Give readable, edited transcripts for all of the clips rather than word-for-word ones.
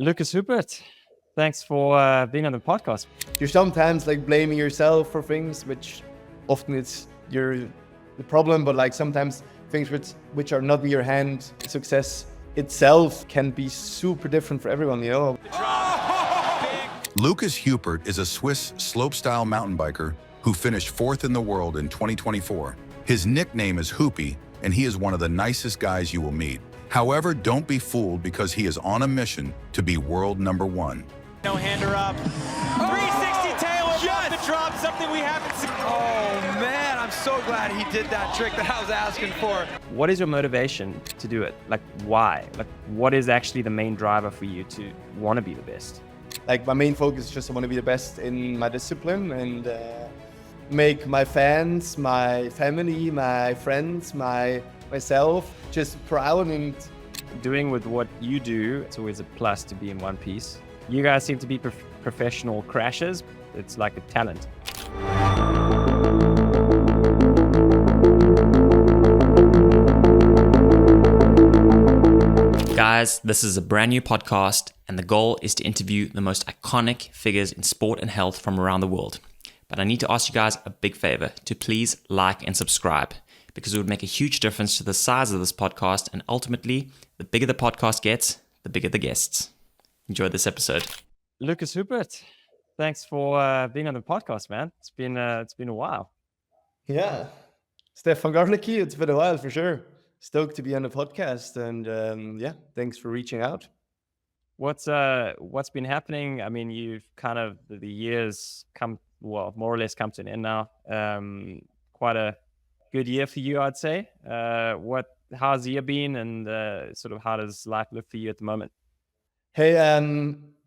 Lucas Huppert, thanks for being on the podcast. You're sometimes like blaming yourself for things, which often it's the problem, but like sometimes things which are not in your hand, success itself can be super different for everyone, you know? Lucas Huppert is a Swiss slopestyle mountain biker who finished fourth in the world in 2024. His nickname is Huppi, and he is one of the nicest guys you will meet. However, don't be fooled because he is on a mission to be world number one. No hander up. 360 tail off the drop, something we haven't seen. Oh man, I'm so glad he did that trick that I was asking for. What is your motivation to do it? Like, why? Like, what is actually the main driver for you to want to be the best? Like, my main focus is just I want to be the best in my discipline and make my fans, my family, my friends, myself just proud. And doing with what you do, it's always a plus to be in one piece. You guys seem to be professional crashers. It's like a talent. Guys, this is a brand new podcast, and the goal is to interview the most iconic figures in sport and health from around the world. But I need to ask you guys a big favor to please like and subscribe, because it would make a huge difference to the size of this podcast, and ultimately, the bigger the podcast gets, the bigger the guests. Enjoy this episode. Lucas Huppert, thanks for being on the podcast, man. It's been a while. yeah, Stefan Garlicki, it's been a while for sure. Stoked to be on the podcast, and yeah, thanks for reaching out. What's been happening? I mean, you've kind of the years more or less come to an end now. Quite a good year for you, I'd say. How's the year been, and sort of how does life look for you at the moment? Hey,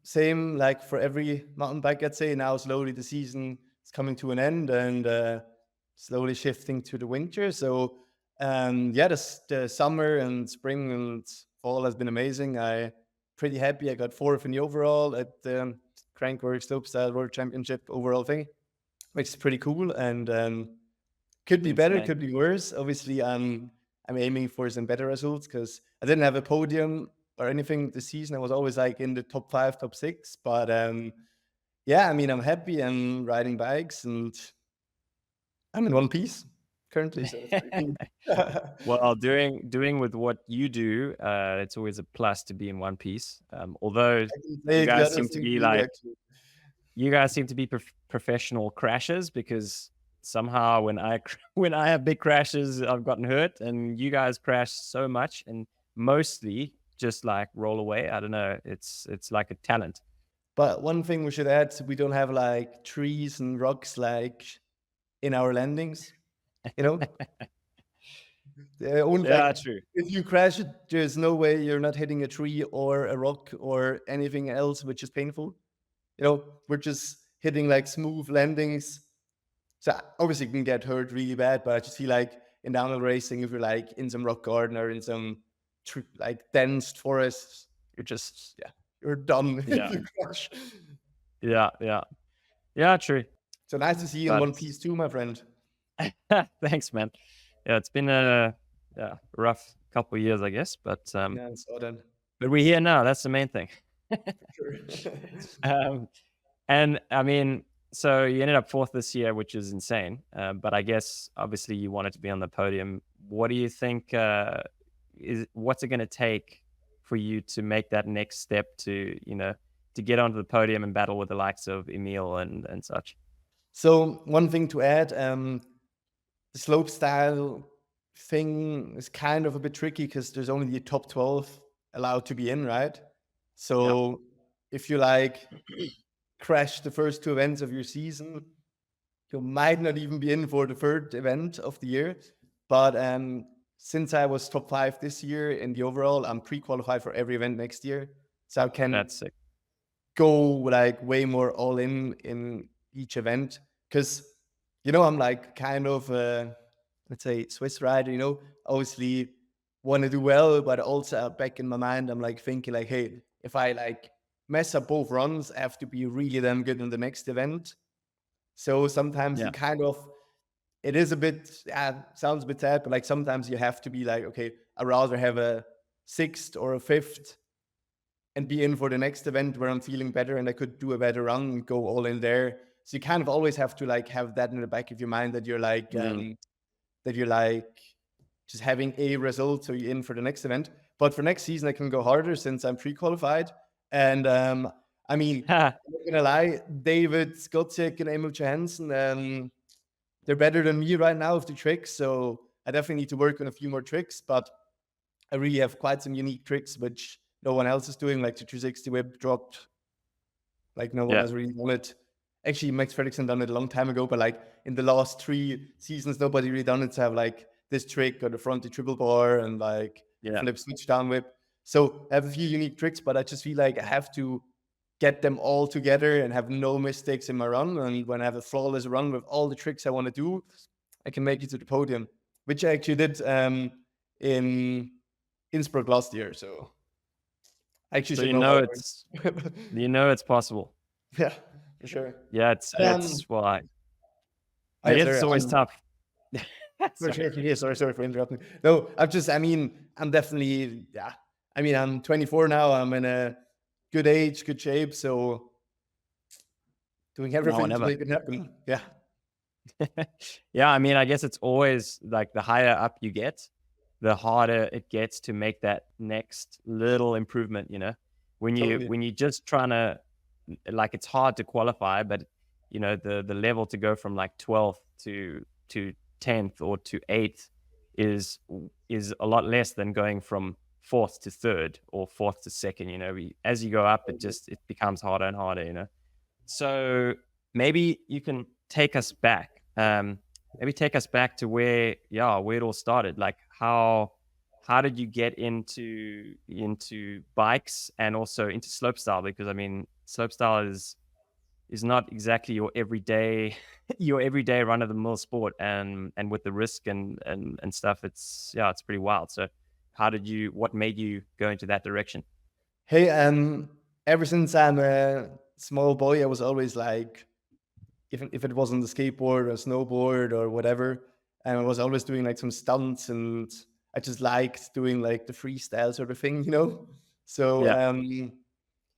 same like for every mountain bike, I'd say. Now slowly the season is coming to an end, and slowly shifting to the winter. So yeah, the summer and spring and fall has been amazing. I pretty happy. I got fourth in the overall at the Crankworx Slopestyle World Championship overall thing, which is pretty cool. And could be better, could be worse. Obviously, I'm aiming for some better results because I didn't have a podium or anything this season. I was always like in the top 5, top 6. But yeah, I mean, I'm happy. I'm riding bikes and I'm in one piece currently. So it's pretty cool. Well, doing with what you do, it's always a plus to be in one piece. Although you guys seem to be professional crashers, because somehow when I have big crashes, I've gotten hurt, and you guys crash so much and mostly just like roll away. I don't know. It's like a talent. But one thing we should add, we don't have like trees and rocks like in our landings, you know? True. If you crash it, there's no way you're not hitting a tree or a rock or anything else, which is painful. You know, we're just hitting like smooth landings. So obviously you can get hurt really bad, but I just feel like in downhill racing, if you're like in some rock garden or in some like dense forest, you're done. Yeah. If you crash. Yeah, true. So nice to see you in one piece too, my friend. Thanks, man. Yeah, it's been a rough couple of years, I guess, but Yeah, I saw that. but we're here now. That's the main thing. Sure. And I mean, so you ended up fourth this year, which is insane. But I guess obviously you wanted to be on the podium. What do you think? What's it going to take for you to make that next step to get onto the podium and battle with the likes of Emil and such? So one thing to add, the slopestyle thing is kind of a bit tricky because there's only the top 12 allowed to be in, right? So if you like crash the first 2 events of your season, you might not even be in for the third event of the year. But since I was top 5 this year in the overall, I'm pre-qualified for every event next year. So I can That's sick. go like way more all in each event. Because, I'm like kind of, let's say, Swiss rider, obviously want to do well, but also back in my mind, I'm like thinking like, hey, if I like mess up both runs, I have to be really damn good in the next event. So sometimes you kind of, it is a bit, sounds a bit sad, but like sometimes you have to be like, okay, I'd rather have a 6th or a 5th and be in for the next event where I'm feeling better and I could do a better run and go all in there. So you kind of always have to like have that in the back of your mind that you're like just having a result, so you're in for the next event. But for next season, I can go harder since I'm pre-qualified. And I mean, I'm not gonna lie, Dawid, Godziek, and Emil Johansson, they're better than me right now with the tricks. So I definitely need to work on a few more tricks. But I really have quite some unique tricks which no one else is doing, like the 360 whip dropped. Like no one has really done it. Actually, Max Fredriksson done it a long time ago, but like in the last 3 seasons, nobody really done it to have like this trick or the fronty triple bar and like flip switch down whip. So I have a few unique tricks, but I just feel like I have to get them all together and have no mistakes in my run. And when I have a flawless run with all the tricks I want to do, I can make it to the podium, which I actually did in Innsbruck last year. So actually, so you know it's possible. Yeah, for sure. Yeah, it's why. I guess it's always tough. For sure. Yeah, sorry for interrupting. No, I'm definitely, I'm 24 now. I'm in a good age, good shape. So doing everything to make it happen. Yeah. Yeah, I mean, I guess it's always like the higher up you get, the harder it gets to make that next little improvement, you know? When you're just trying to, like, it's hard to qualify, but you know, the level to go from like 12th to 10th or to 8th is a lot less than going from 4th to 3rd or 4th to 2nd. You know, as you go up, it becomes harder and harder, you know? So maybe you can take us back. Maybe take us back to where it all started. Like how did you get into bikes and also into slopestyle? Because I mean, slopestyle is not exactly your everyday run of the mill sport, and with the risk and stuff, it's pretty wild. So what made you go into that direction? Hey, ever since I'm a small boy, I was always like, if it wasn't the skateboard or snowboard or whatever, and I was always doing like some stunts, and I just liked doing like the freestyle sort of thing, you know? So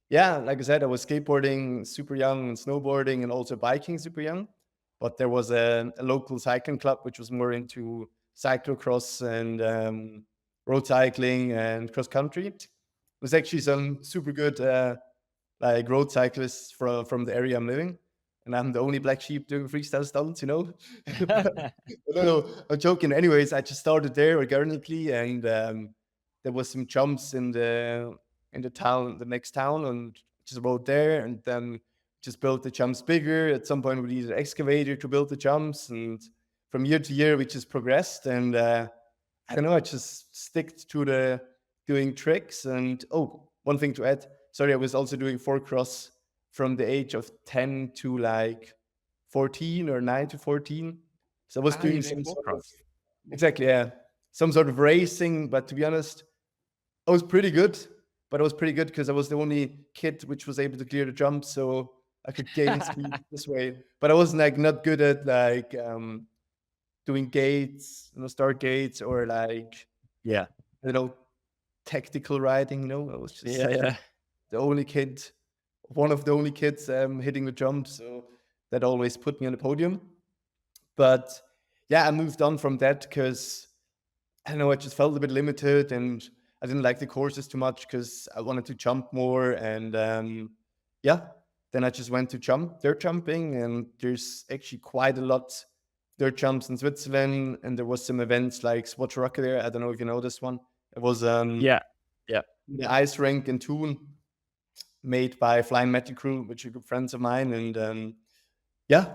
like I said, I was skateboarding super young and snowboarding and also biking super young. But there was a local cycling club which was more into cyclocross and road cycling and cross country. There's actually some super good like road cyclists from the area I'm living. And I'm the only black sheep doing freestyle stunts, you know? No, I'm joking. Anyways, I just started there organically, and there was some jumps in the town, the next town, and just rode there, and then just built the jumps bigger. At some point, we needed an excavator to build the jumps, and from year to year, we just progressed. And I don't know, I just sticked to the doing tricks. And one thing to add, sorry, I was also doing 4-cross from the age of 10 to like 14 or 9 to 14. So I was doing some sort of, exactly, yeah, some sort of racing. But to be honest, I was pretty good. But I was pretty good because I was the only kid which was able to clear the jump, so I could gain speed this way. But I wasn't like not good at like doing gates, start gates, or like tactical riding. I was just the only kid, one of the only kids hitting the jump, so that always put me on the podium. But I moved on from that because I don't know, I just felt a bit limited, and I didn't like the courses too much because I wanted to jump more. And then I just went to dirt jumping, and there's actually quite a lot dirt jumps in Switzerland, and there was some events like Swatch Rocker there. I don't know if you know this one. It was the ice rink in Thun, made by Flying Metal Crew, which are good friends of mine. And I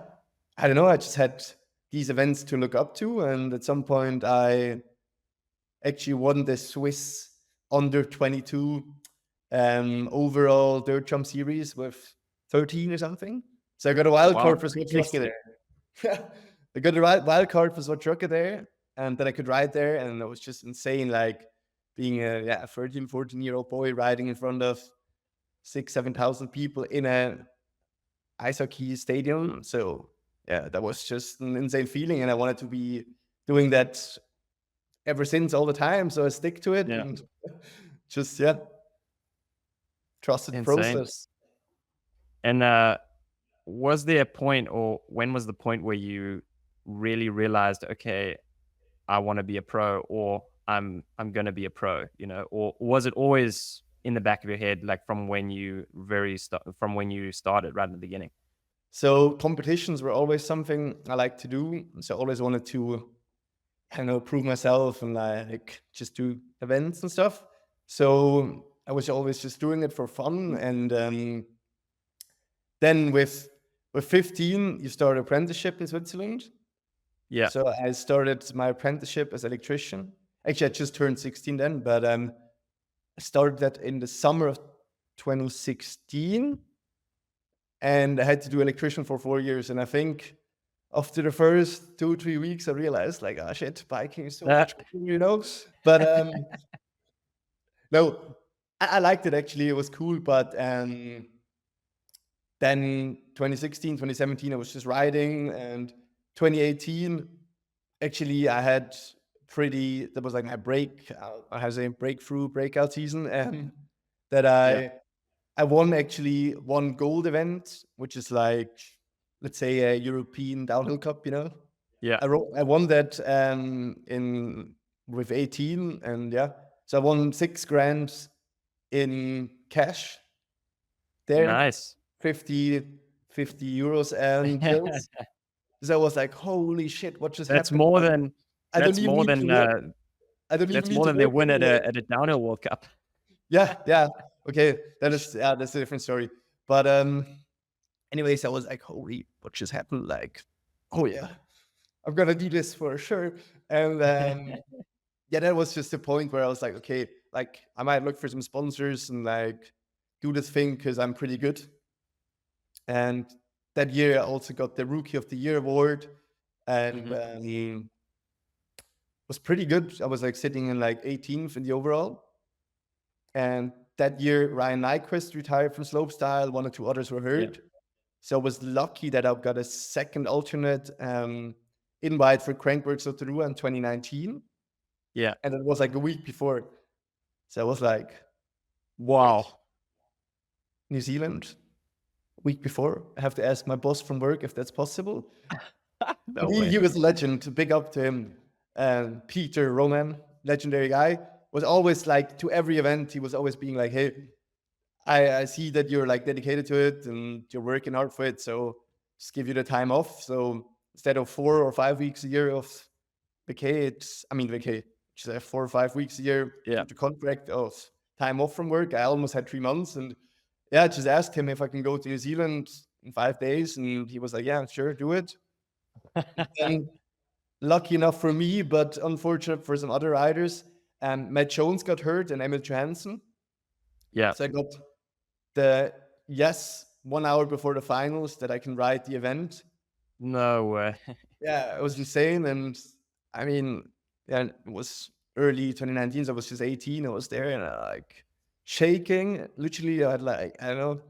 don't know, I just had these events to look up to, and at some point I actually won the Swiss under 22 overall dirt jump series with 13 or something. So I got a wild card for Swatch Rocker there. I got a wild card for Swatch Rocker there, and then I could ride there, and it was just insane, like being a 13, 14-year-old boy riding in front of 6,000-7,000 people in a ice hockey stadium. So that was just an insane feeling, and I wanted to be doing that ever since, all the time. So I stick to it, and just trusted Insane. process. And was there a point, or when was the point where you really realized, okay, I want to be a pro, or I'm going to be a pro, you know? Or was it always in the back of your head, like from when you started right in the beginning? So competitions were always something I liked to do. So I always wanted to, prove myself and like just do events and stuff. So I was always just doing it for fun. And then with 15, you start apprenticeship in Switzerland. Yeah. So I started my apprenticeship as electrician. Actually, I just turned 16 then, but I started that in the summer of 2016. And I had to do electrician for 4 years. And I think after the first 2-3 weeks, I realized like, oh shit, biking is so much cool, But no, I liked it actually. It was cool. But then 2016, 2017, I was just riding. And 2018, actually, I had that was like my breakout season. That I won actually one gold event, which is like, let's say a European downhill cup, Yeah. I won that with 18, and so I won 6 grand in cash there. Nice. 50 euros and bills. So I was like, holy shit, what just That's happened? more than I don't that's even more need than to work. I don't even that's need more to than they work win anyway. at a downhill World Cup. Yeah. Okay, that's a different story. But anyways, I was like, holy, what just happened? Like, oh yeah, I'm gonna do this for sure. And that was just the point where I was like, okay, like I might look for some sponsors and like do this thing because I'm pretty good. And that year I also got the Rookie of the Year award, and was pretty good. I was like sitting in like 18th in the overall. And that year, Ryan Nyquist retired from Slopestyle. 1 or 2 others were hurt. Yeah. So I was lucky that I got a second alternate invite for Crankworx in 2019. Yeah. And it was like a week before. So I was like, wow. New Zealand, week before. I have to ask my boss from work if that's possible. No he way. was a legend. Big up to him. Peter Roman, legendary guy, was always like, to every event, he was always being like, hey, I see that you're like dedicated to it and you're working hard for it, so just give you the time off. So instead of 4 or 5 weeks a year of vacay, just 4 or 5 weeks a year, Yeah. the contract of time off from work. I almost had 3 months, and I just asked him if I can go to New Zealand in 5 days, and he was like, yeah, sure, do it. And lucky enough for me, but unfortunate for some other riders, Matt Jones got hurt and Emil Johansson. Yeah. So I got 1 hour before the finals that I can ride the event. No way. Yeah, it was insane. And I mean, it was early 2019, so I was just 18. I was there and like shaking. Literally, I had like, I don't know,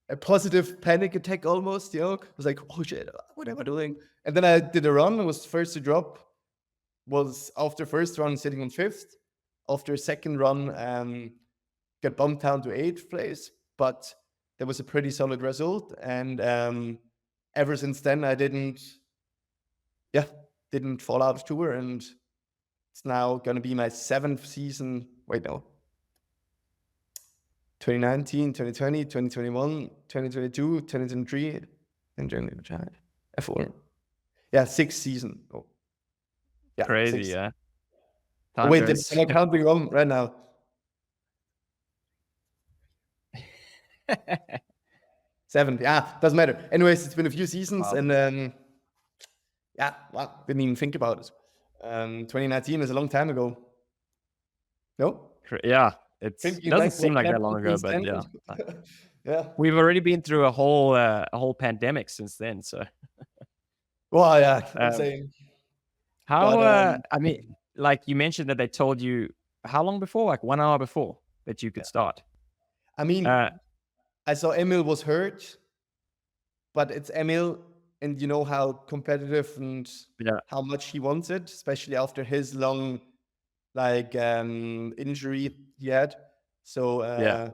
a positive panic attack almost, I was like, oh shit, what am I doing? And then I did a run. I was first to drop. Was after first run sitting on 5th. After second run, got bumped down to 8th place. But that was a pretty solid result. And ever since then, I didn't fall out of tour. And it's now going to be my 7th season. Wait, no. 2019, 2020, 2021, 2022, 2023, and F4. Yeah, 6th season. Oh. Yeah, Crazy, 6th. yeah. Oh, wait, am I counting wrong right now? 7th, doesn't matter. Anyways, it's been a few seasons, and didn't even think about it. 2019 is a long time ago. No? Yeah, it doesn't seem like that long ago, but yeah. Yeah. We've already been through a whole pandemic since then, so. Well, yeah, insane. How, I mean, like you mentioned that they told you how long before? Like 1 hour before that you could start. I mean, I saw Emil was hurt, but it's Emil, and you know how competitive and how much he wants it, especially after his long, like, injury he had. So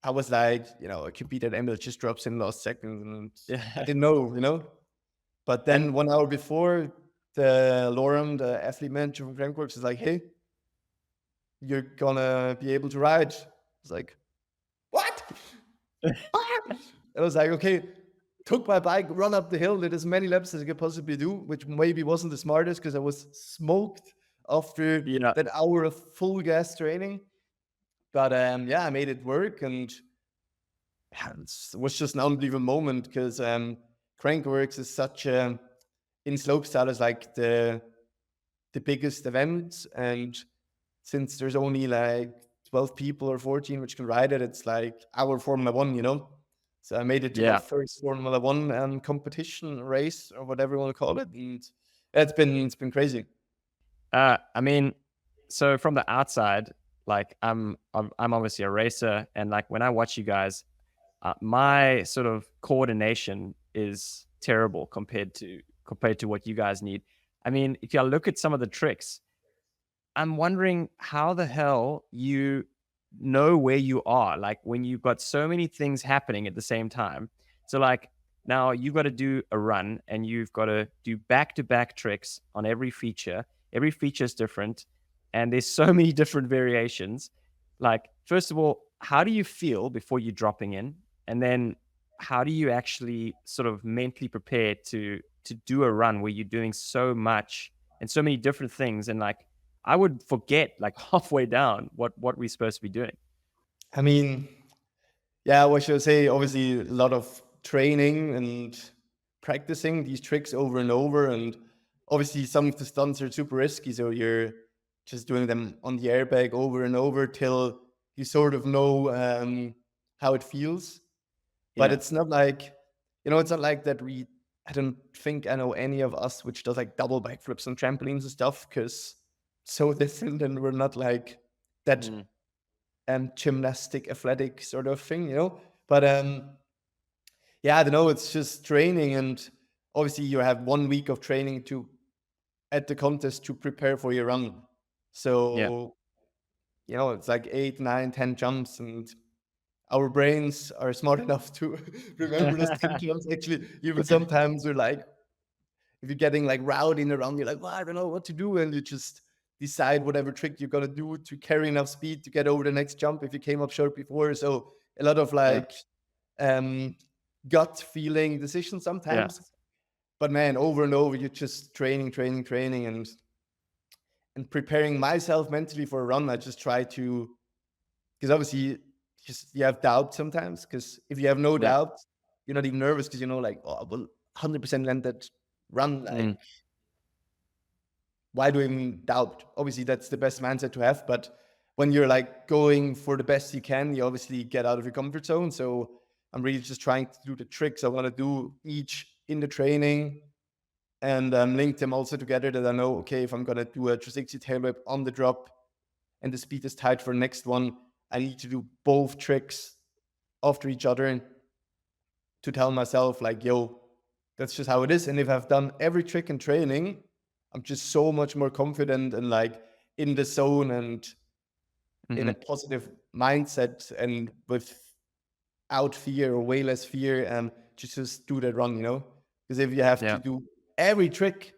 I was like, it could be that Emil just drops in last second, and I Yeah. didn't know. But then 1 hour before, the Lorem, the athlete manager from Crankworx, is like, hey, you're gonna be able to ride. I was like, what? I was like, okay, took my bike, run up the hill, did as many laps as I could possibly do, which maybe wasn't the smartest because I was smoked after Yeah. that hour of full gas training. But I made it work, and it was just an unbelievable moment because Crankworx is such a, in slopestyle, is like the biggest event, and since there's only like 12 people or 14 which can ride it, it's like our Formula One. So I made it to my first Formula One competition race, or whatever you want to call it, and it's been crazy. I mean, so from the outside, like I'm obviously a racer, and like when I watch you guys, my sort of coordination is terrible compared to what you guys need. I mean, if you look at some of the tricks, I'm wondering how the hell you know where you are, like when you've got so many things happening at the same time. So like now you've got to do a run, and you've got to do back-to-back tricks on every feature. Every feature is different, and there's so many different variations. Like, first of all, how do you feel before you're dropping in? And then how do you actually sort of mentally prepare to do a run where you're doing so much and so many different things? And like, I would forget like halfway down what we're supposed to be doing. I mean, what should I say? Obviously, a lot of training and practicing these tricks over and over. And obviously, some of the stunts are super risky. So you're just doing them on the airbag over and over till you sort of know how it feels. But it's not like, it's not like that I don't think I know any of us which does like double backflips on trampolines and stuff, because so different, and we're not like that gymnastic athletic sort of thing. But I don't know, it's just training, and obviously you have 1 week of training at the contest to prepare for your run. So it's like 8, 9, 10 jumps, and our brains are smart enough to remember those 10 jumps. Actually, even sometimes we're like, if you're getting like rowdy in the run, you're like, well, I don't know what to do, and you just decide whatever trick you're gonna do to carry enough speed to get over the next jump if you came up short before. So a lot of like gut feeling decisions sometimes. But man, over and over, you're just training, and preparing myself mentally for a run. I just try to, because obviously you have doubt sometimes, because if you have no doubt, you're not even nervous, because like, oh, I will 100% land that run. Like, why do I even doubt? Obviously, that's the best mindset to have. But when you're like going for the best you can, you obviously get out of your comfort zone. So I'm really just trying to do the tricks I want to do each in the training, and link them also together, that I know, okay, if I'm going to do a 360 tail whip on the drop and the speed is tight for the next one, I need to do both tricks after each other to tell myself like, yo, that's just how it is. And if I've done every trick in training, I'm just so much more confident and like in the zone and in a positive mindset, and without fear, or way less fear, just do that run, because if you have to do every trick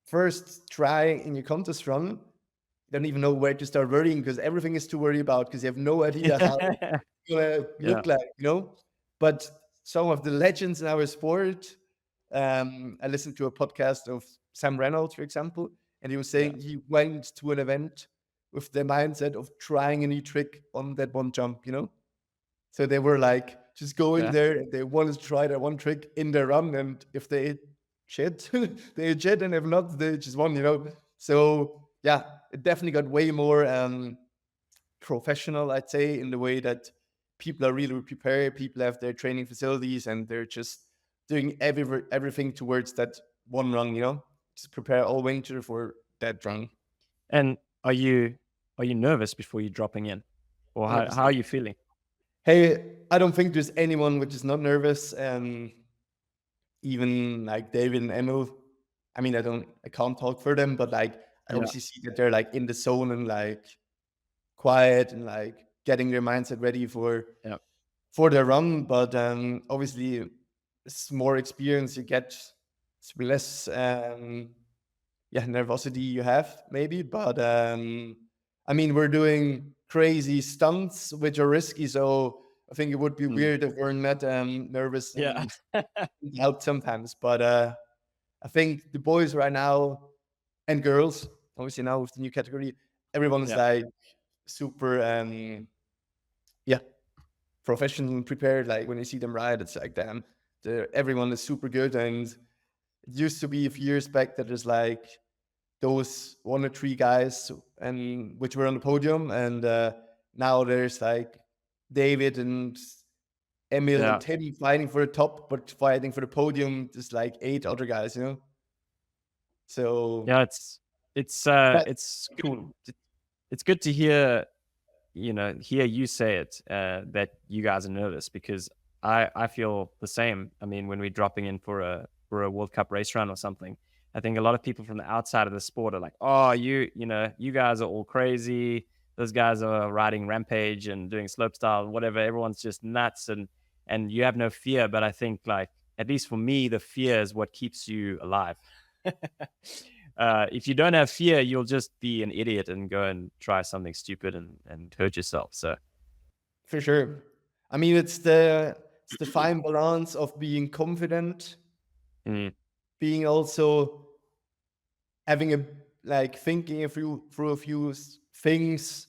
first try in your contest run, you don't even know where to start worrying, because everything is to worry about, because you have no idea how it's gonna look like. But some of the legends in our sport, I listened to a podcast of Sam Reynolds, for example, and he was saying he went to an event with the mindset of trying a new trick on that one jump. So they were like just going there, and they wanted to try that one trick in their run, and if they shit, they shit, and if not, they just won. So it definitely got way more professional, I'd say, in the way that people are really prepared. People have their training facilities, and they're just doing everything towards that one run. Just prepare all winter for that run. And are you nervous before you're dropping in, or how are you feeling? Hey, I don't think there's anyone which is not nervous. Even like Dawid and Emil, I mean, I can't talk for them, but like I obviously see that they're like in the zone and like quiet and like getting their mindset ready for for their run, but obviously, it's more experience you get, it's less nervosity you have maybe. But I mean, we're doing crazy stunts which are risky, so I think it would be weird if we're not nervous Yeah. and out sometimes. But I think the boys right now and girls, obviously now with the new category, everyone's Yeah. like super professional and prepared. Like when you see them ride, it's like damn, everyone is super good. And it used to be a few years back that there's like those 1 or 3 guys and which were on the podium, and now there's like Dawid and Emil Yeah. and Teddy fighting for the top, but fighting for the podium. There's like 8 other guys, you know. So Yeah, it's cool. It's good to hear, hear you say it, that you guys are nervous, because I feel the same. I mean, when we're dropping in for a World Cup race run or something, I think a lot of people from the outside of the sport are like, oh, you guys are all crazy. Those guys are riding Rampage and doing slopestyle, whatever. Everyone's just nuts, and you have no fear. But I think, like, at least for me, the fear is what keeps you alive. If you don't have fear, you'll just be an idiot and go and try something stupid and hurt yourself. So for sure. I mean, it's the fine balance of being confident, being also having thinking through a few things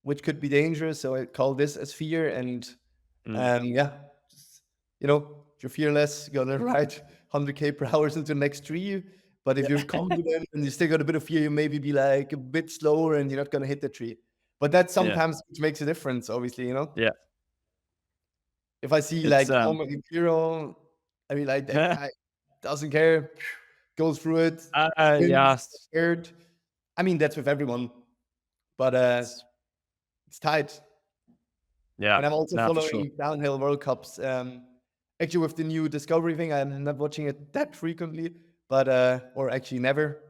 which could be dangerous. So I call this as fear. And just, if you're fearless, you're gonna ride 100k per hour into the next tree. But if you're confident and you still got a bit of fear, you maybe be like a bit slower and you're not gonna hit the tree. But that sometimes which makes a difference, obviously, Yeah. If I see It's, Homer Imperial, I mean, like, that guy doesn't care, goes through it, spins, scared. I mean, that's with everyone, but it's tight. Yeah. And I'm also for following sure. downhill World Cups. Actually, with the new Discovery thing, I'm not watching it that frequently, but or actually never,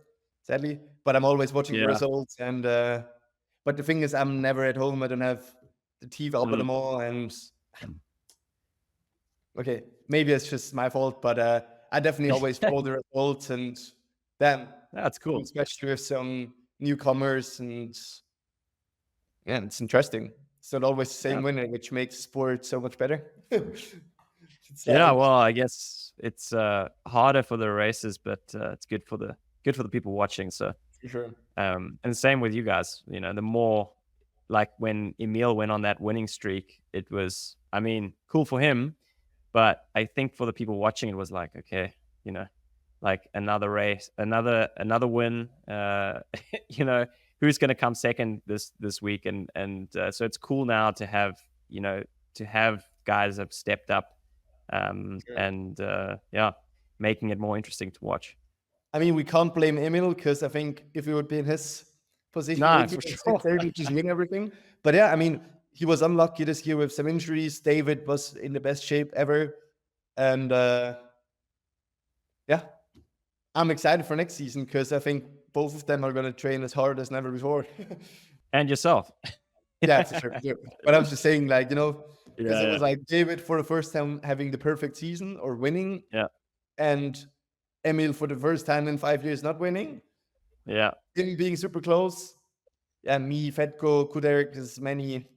sadly. But I'm always watching the results. And but the thing is, I'm never at home. I don't have the TV up anymore. And okay, maybe it's just my fault, but I definitely always follow the results. And then That's cool. especially with some newcomers, and yeah, it's interesting. It's not always the same winner, which makes sport so much better. Well, I guess it's harder for the races, but it's good for the people watching. So for sure. And the same with you guys. The more, like, when Emil went on that winning streak, it was, I mean, cool for him, but I think for the people watching, it was like, okay, like another race, another win. Who's going to come second this week? And so it's cool now to have guys have stepped up, and making it more interesting to watch. I mean, we can't blame Emil, because I think if we would be in his position, for sure. just win everything. But yeah, I mean, he was unlucky this year with some injuries. Dawid was in the best shape ever, and I'm excited for next season, because I think both of them are going to train as hard as never before. And yourself. Yeah, for sure. But I was just saying, like, because it was like Dawid for the first time having the perfect season or winning. Yeah. And Emil for the first time in 5 years not winning. Yeah. Him being super close. Yeah, me, Fetko, Kuderek, there's many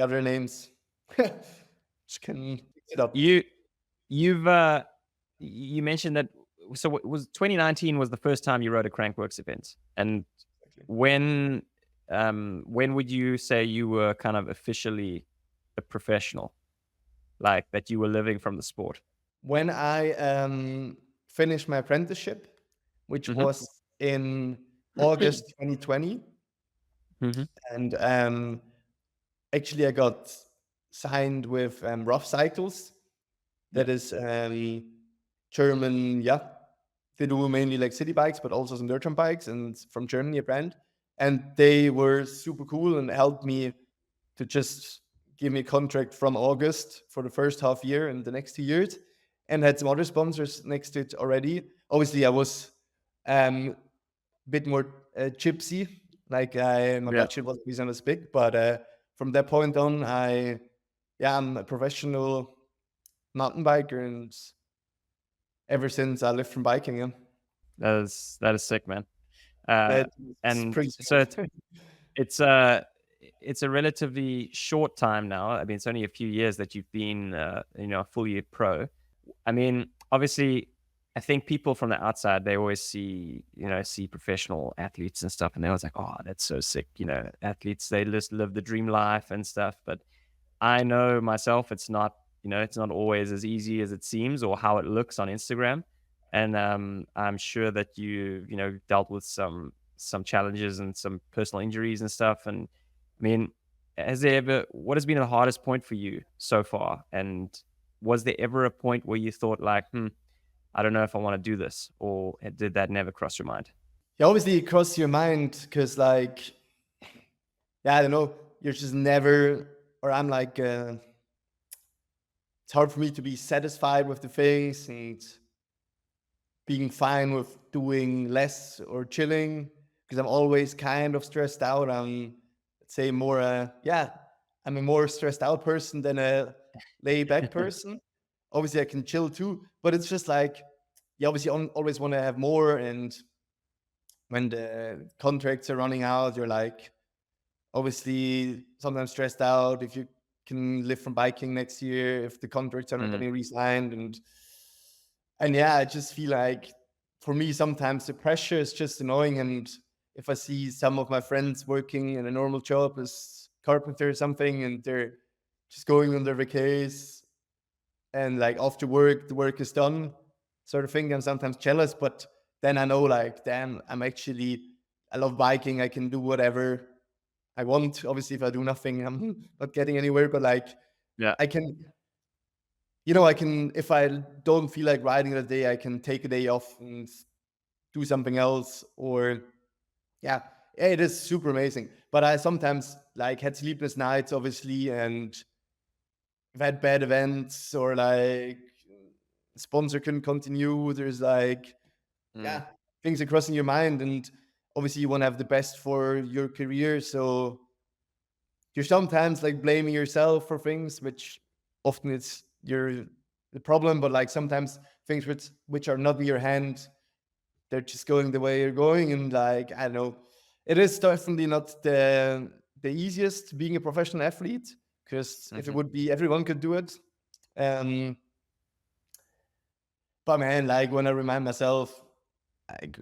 other names. Just can pick it up. You mentioned that, so it was 2019 was the first time you rode a Crankworx event. And when would you say you were kind of officially a professional, like that you were living from the sport? When I finished my apprenticeship, which was in August 2020, and actually I got signed with Rough Cycles. That is German, they do mainly like city bikes, but also some dirt bikes, and from Germany, a brand. And they were super cool and helped me to just give me a contract from August for the first half year and the next 2 years, and had some other sponsors next to it already. Obviously, I was a bit more gypsy, like my budget wasn't as big, but from that point on, I yeah, I'm a professional mountain biker, and ever since I lived from biking, yeah. That is sick, man. Uh, It's and pretty so strange. it's a relatively short time now. I mean, it's only a few years that you've been a full year pro. I mean, obviously, I think people from the outside, they always see professional athletes and stuff, and they're always like, oh, that's so sick. Athletes, they just live the dream life and stuff. But I know myself, it's not always as easy as it seems or how it looks on Instagram. And I'm sure that dealt with some challenges and some personal injuries and stuff. And I mean, what has been the hardest point for you so far? And was there ever a point where you thought like, I don't know if I want to do this, or did that never cross your mind? Yeah, obviously it crosses your mind because, like, yeah, I don't know, you're just never, or I'm like, it's hard for me to be satisfied with the things and being fine with doing less or chilling because I'm always kind of stressed out. I'm, let's say, more, I'm a more stressed out person than a laid back person. Obviously, I can chill too, but it's just like, you obviously always want to have more. And when the contracts are running out, you're like, obviously, sometimes stressed out if you can live from biking next year, if the contracts are not getting re-signed. And yeah, I just feel like for me, sometimes the pressure is just annoying. And if I see some of my friends working in a normal job as carpenter or something, and they're just going on their vacays, and like after work, the work is done, sort of thing, I'm sometimes jealous. But then I know, like, damn, I love biking. I can do whatever I want. Obviously, if I do nothing, I'm not getting anywhere. But like, Yeah. I can, if I don't feel like riding that day, I can take a day off and do something else. Or, yeah, it is super amazing. But I sometimes like had sleepless nights, obviously, and I've had bad events, or like sponsor couldn't continue. There's like, yeah, things are crossing your mind, and obviously you want to have the best for your career. So you're sometimes like blaming yourself for things, which often it's the problem. But like sometimes things which are not in your hand, they're just going the way you're going. And like, I don't know, it is definitely not the easiest being a professional athlete, because if it would be, everyone could do it. But man, like when I remind myself, like,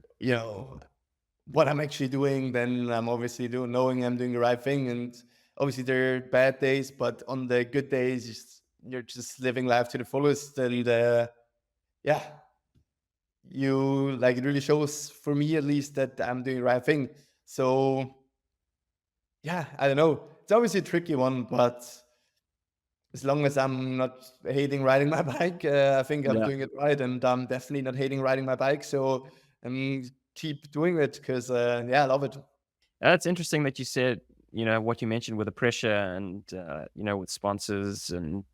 what I'm actually doing, then I'm obviously knowing I'm doing the right thing. And obviously there are bad days, but on the good days, you're just living life to the fullest. And yeah, it really shows, for me at least, that I'm doing the right thing. So yeah, I don't know. It's obviously a tricky one, but as long as I'm not hating riding my bike, I think I'm doing it right. And I'm definitely not hating riding my bike. So keep doing it because, I love it. That's interesting that you said, what you mentioned with the pressure and, with sponsors and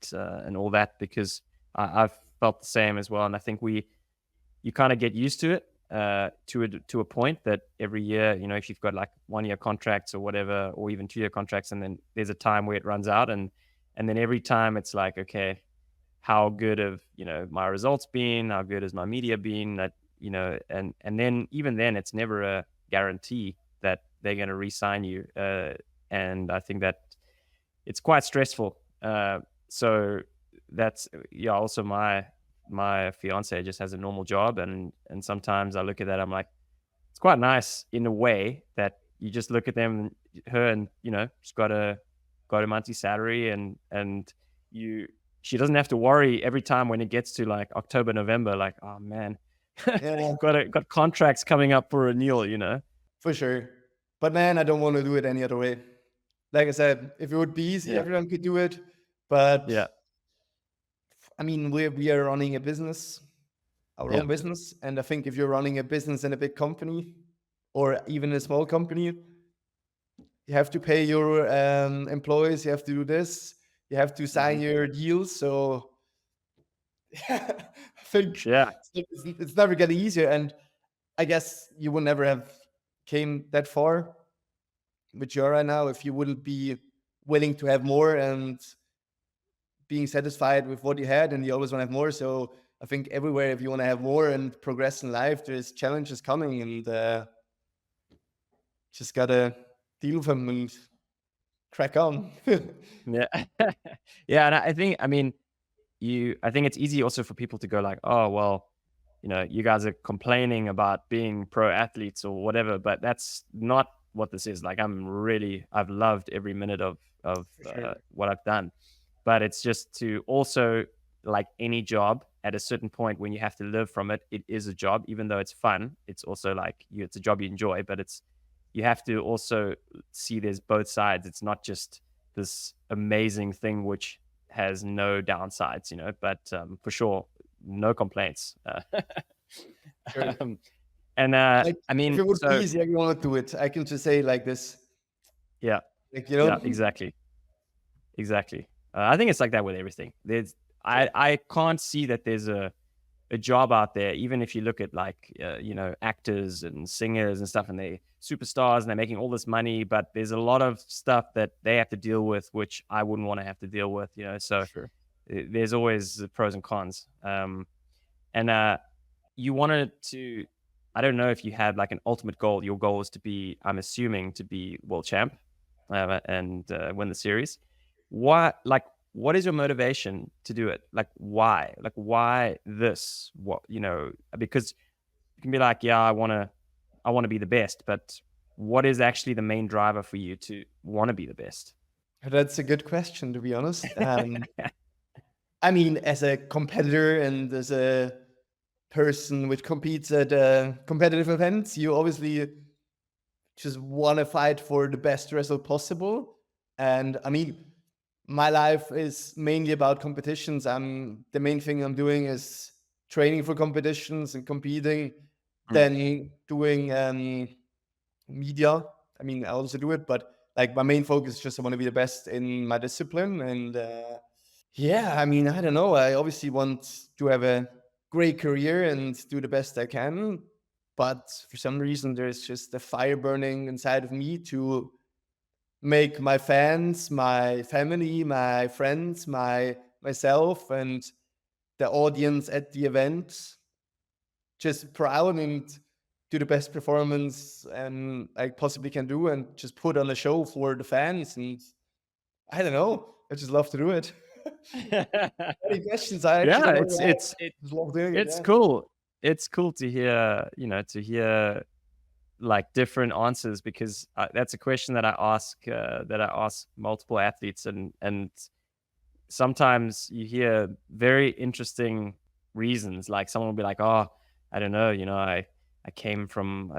all that, because I've felt the same as well. And I think you kind of get used to it to a point that every year, if you've got like 1-year contracts or whatever, or even 2-year contracts, and then there's a time where it runs out. And then every time it's like, okay, how good have, my results been? How good has my media been? That, and then even then it's never a guarantee that they're going to re-sign you. And I think that it's quite stressful. So that's, also my fiance just has a normal job. And sometimes I look at that, I'm like, it's quite nice in a way that you just look at her and, she's got a monthly salary, and she doesn't have to worry every time when it gets to like October, November, like, oh man, Yeah, got contracts coming up for renewal. for sure. But man, I don't want to do it any other way. Like I said, if it would be easy, Yeah. everyone could do it. But Yeah. I mean, we are running a business, our Yeah. own business. And I think if you're running a business in a big company or even a small company, you have to pay your employees, you have to do this, you have to sign your deals. So I think Yeah. it's never getting easier. And I guess you would never have came that far, which you are right now, if you wouldn't be willing to have more and being satisfied with what you had, and you always want to have more. So I think everywhere, if you want to have more and progress in life, there's challenges coming, and just gotta deal with them and crack on. Yeah. Yeah. And I think, I mean, I think it's easy also for people to go like, oh, well, you guys are complaining about being pro athletes or whatever, but that's not what this is. Like, I've loved every minute of Sure. what I've done, but it's just to also, like any job, at a certain point when you have to live from it, it is a job, even though it's fun. It's also like it's a job you enjoy, but you have to also see there's both sides. It's not just this amazing thing which has no downsides, but for sure, no complaints. Sure. And Like, I mean, if it would so, be easy, I want to do it. I can just say like this. yeah, Like, yeah, exactly. I think it's like that with everything. I can't see that there's a job out there, even if you look at like actors and singers and stuff, and they're superstars and they're making all this money, but there's a lot of stuff that they have to deal with which I wouldn't want to have to deal with, so Sure. there's always the pros and cons. And you wanted to, I don't know if you had like an ultimate goal. Your goal was to be, I'm assuming, to be world champ and win the series. What is your motivation to do it? Like, why? Like, why this? What, because you can be like, yeah, I want to be the best, but what is actually the main driver for you to want to be the best? That's a good question, to be honest. I mean, as a competitor and as a person which competes at competitive events, you obviously just want to fight for the best result possible. And I mean, my life is mainly about competitions. The main thing I'm doing is training for competitions and competing, then doing media. I mean, I also do it, but like my main focus is just I want to be the best in my discipline. And yeah, I mean, I don't know. I obviously want to have a great career and do the best I can, but for some reason, there's just a fire burning inside of me to make my fans, my family, my friends, myself, and the audience at the event just proud and do the best performance and I possibly can do, and just put on a show for the fans. And I don't know, I just love to do it. Any questions? I actually Yeah, don't know. Just love doing it. it's Yeah. cool. It's cool to hear like different answers, because that's a question that I ask multiple athletes, and sometimes you hear very interesting reasons. Like someone will be like, oh, I don't know, I came from,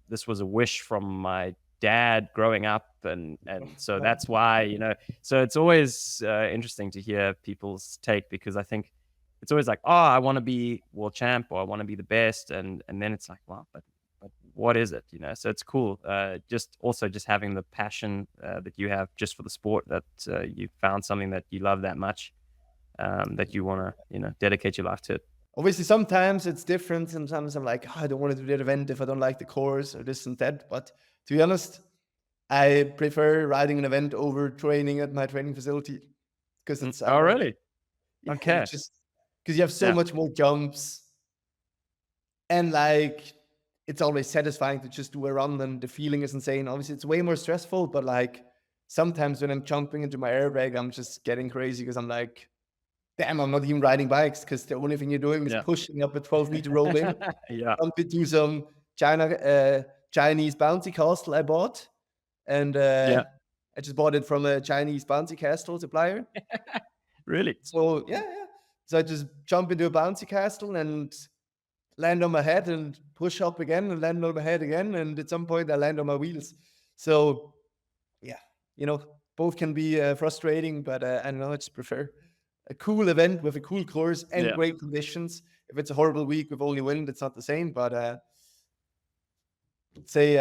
this was a wish from my dad growing up, and so that's why, so it's always interesting to hear people's take, because I think it's always like, oh, I want to be world champ, or I want to be the best, and then it's like, wow, but what is it? So it's cool. Just having the passion that you have just for the sport, that you found something that you love that much, that you want to, dedicate your life to it. Obviously, sometimes it's different. Sometimes I'm like, oh, I don't want to do that event if I don't like the course or this and that. But to be honest, I prefer riding an event over training at my training facility, because it's Oh, really? yeah, Okay. just because you have so Yeah. much more jumps, and like it's always satisfying to just do a run, and the feeling is insane. Obviously, it's way more stressful, but like sometimes when I'm jumping into my airbag, I'm just getting crazy because I'm like, damn, I'm not even riding bikes, because the only thing you're doing is Yeah. pushing up a 12-meter rolling. Yeah. Jump into some Chinese bouncy castle I bought, and Yeah. I just bought it from a Chinese bouncy castle supplier. Really? So yeah. So I just jump into a bouncy castle and land on my head and push up again and land on my head again, and at some point I land on my wheels. So yeah, both can be frustrating, but I don't know, I just prefer a cool event with a cool course and Yeah. great conditions. If it's a horrible week with only wind, it's not the same, but say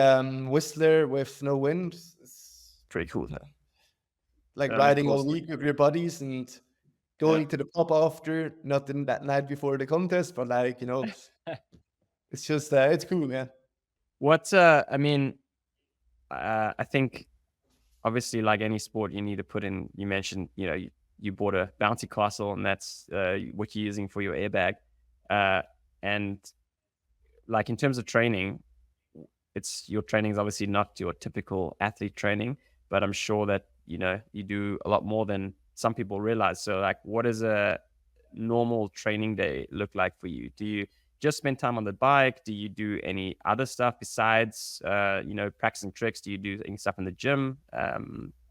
Whistler with no wind, it's Pretty cool. like Of riding all course. week with your buddies and going to the pub after, not in that night before the contest, but like, it's just, it's cool, yeah. What I mean, I think obviously, like any sport, you need to put in. You mentioned, you bought a bouncy castle, and that's what you're using for your airbag. And like in terms of training, your training is obviously not your typical athlete training, but I'm sure that, you know, you do a lot more than some people realize. So like, what does a normal training day look like for you? Do you just spend time on the bike? Do you do any other stuff besides, you know, practicing tricks? Do you do any stuff in the gym?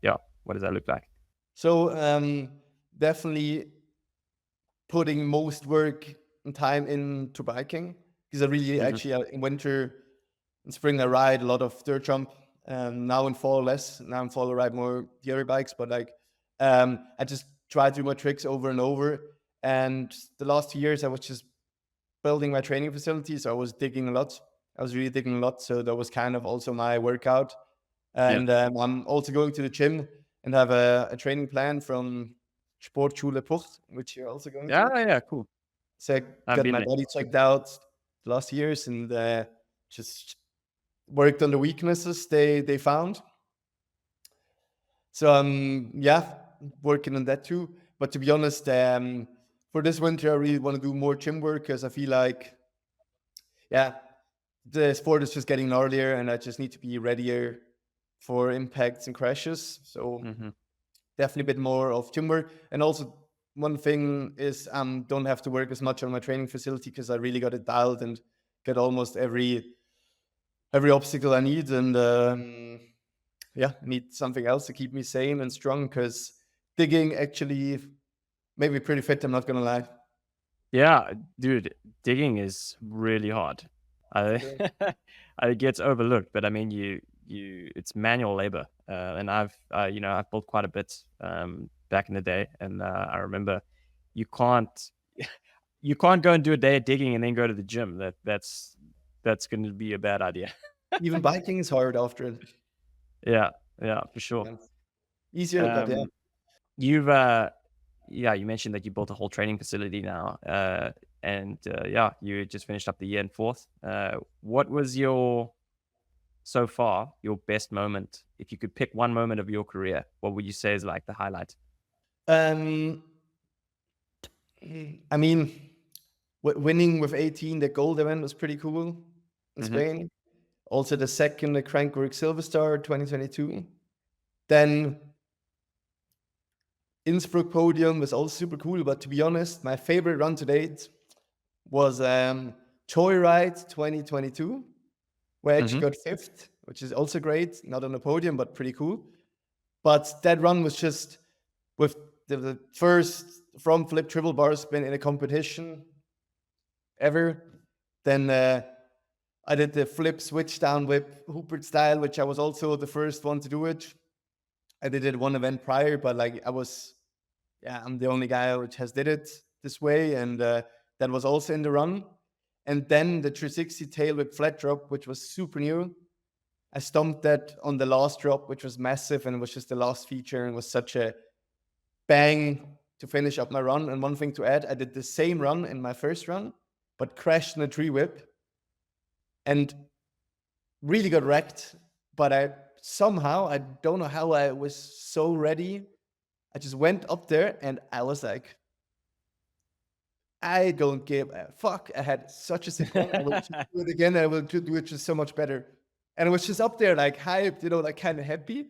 Yeah, what does that look like? So definitely putting most work and time into biking, because I really actually in winter and spring I ride a lot of dirt jump. Now in fall less. Now in fall I ride more the other bikes, but like I just try to do my tricks over and over. And the last 2 years I was just building my training facilities. So I was digging a lot. I was really digging a lot. So that was kind of also my workout. And I'm also going to the gym and have a training plan from Sportschule Pucht, which you're also going to. Yeah, cool. So I got my body checked out the last years and just worked on the weaknesses they found. So working on that too. But to be honest, for this winter, I really want to do more gym work because I feel like, the sport is just getting gnarlier and I just need to be readier for impacts and crashes. So definitely a bit more of gym work. And also one thing is don't have to work as much on my training facility because I really got it dialed and get almost every obstacle I need. And I need something else to keep me sane and strong because digging actually made me pretty fit, I'm not gonna lie. Yeah, dude, digging is really hard. It gets overlooked, but I mean, it's manual labor, and I've built quite a bit back in the day, and I remember you can't go and do a day of digging and then go to the gym. That's going to be a bad idea. Even biking is hard after it. Yeah, for sure. Yeah. Easier, but yeah. You've you mentioned that you built a whole training facility now, and you just finished up the year in fourth. What was so far your best moment? If you could pick one moment of your career, what would you say is like the highlight? I mean, winning with 18 the gold event was pretty cool in Spain. Also the second, the Crankworx Silver Star 2022. Then Innsbruck podium was also super cool, but to be honest, my favorite run to date was Joyride 2022, where I actually got fifth, which is also great. Not on the podium, but pretty cool. But that run was just with the first front flip triple bar spin in a competition ever. Then I did the flip switch down whip Huppert style, which I was also the first one to do it. I did it one event prior, but like I'm the only guy which has did it this way. And that was also in the run. And then the 360 tail whip flat drop, which was super new. I stomped that on the last drop, which was massive. And it was just the last feature and was such a bang to finish up my run. And one thing to add, I did the same run in my first run, but crashed in a tree whip and really got wrecked. But I don't know how I was so ready. I just went up there and I was like, I don't give a fuck. I had such a sick run. I will just do it again. I will do it just so much better. And I was just up there like hyped, like kind of happy.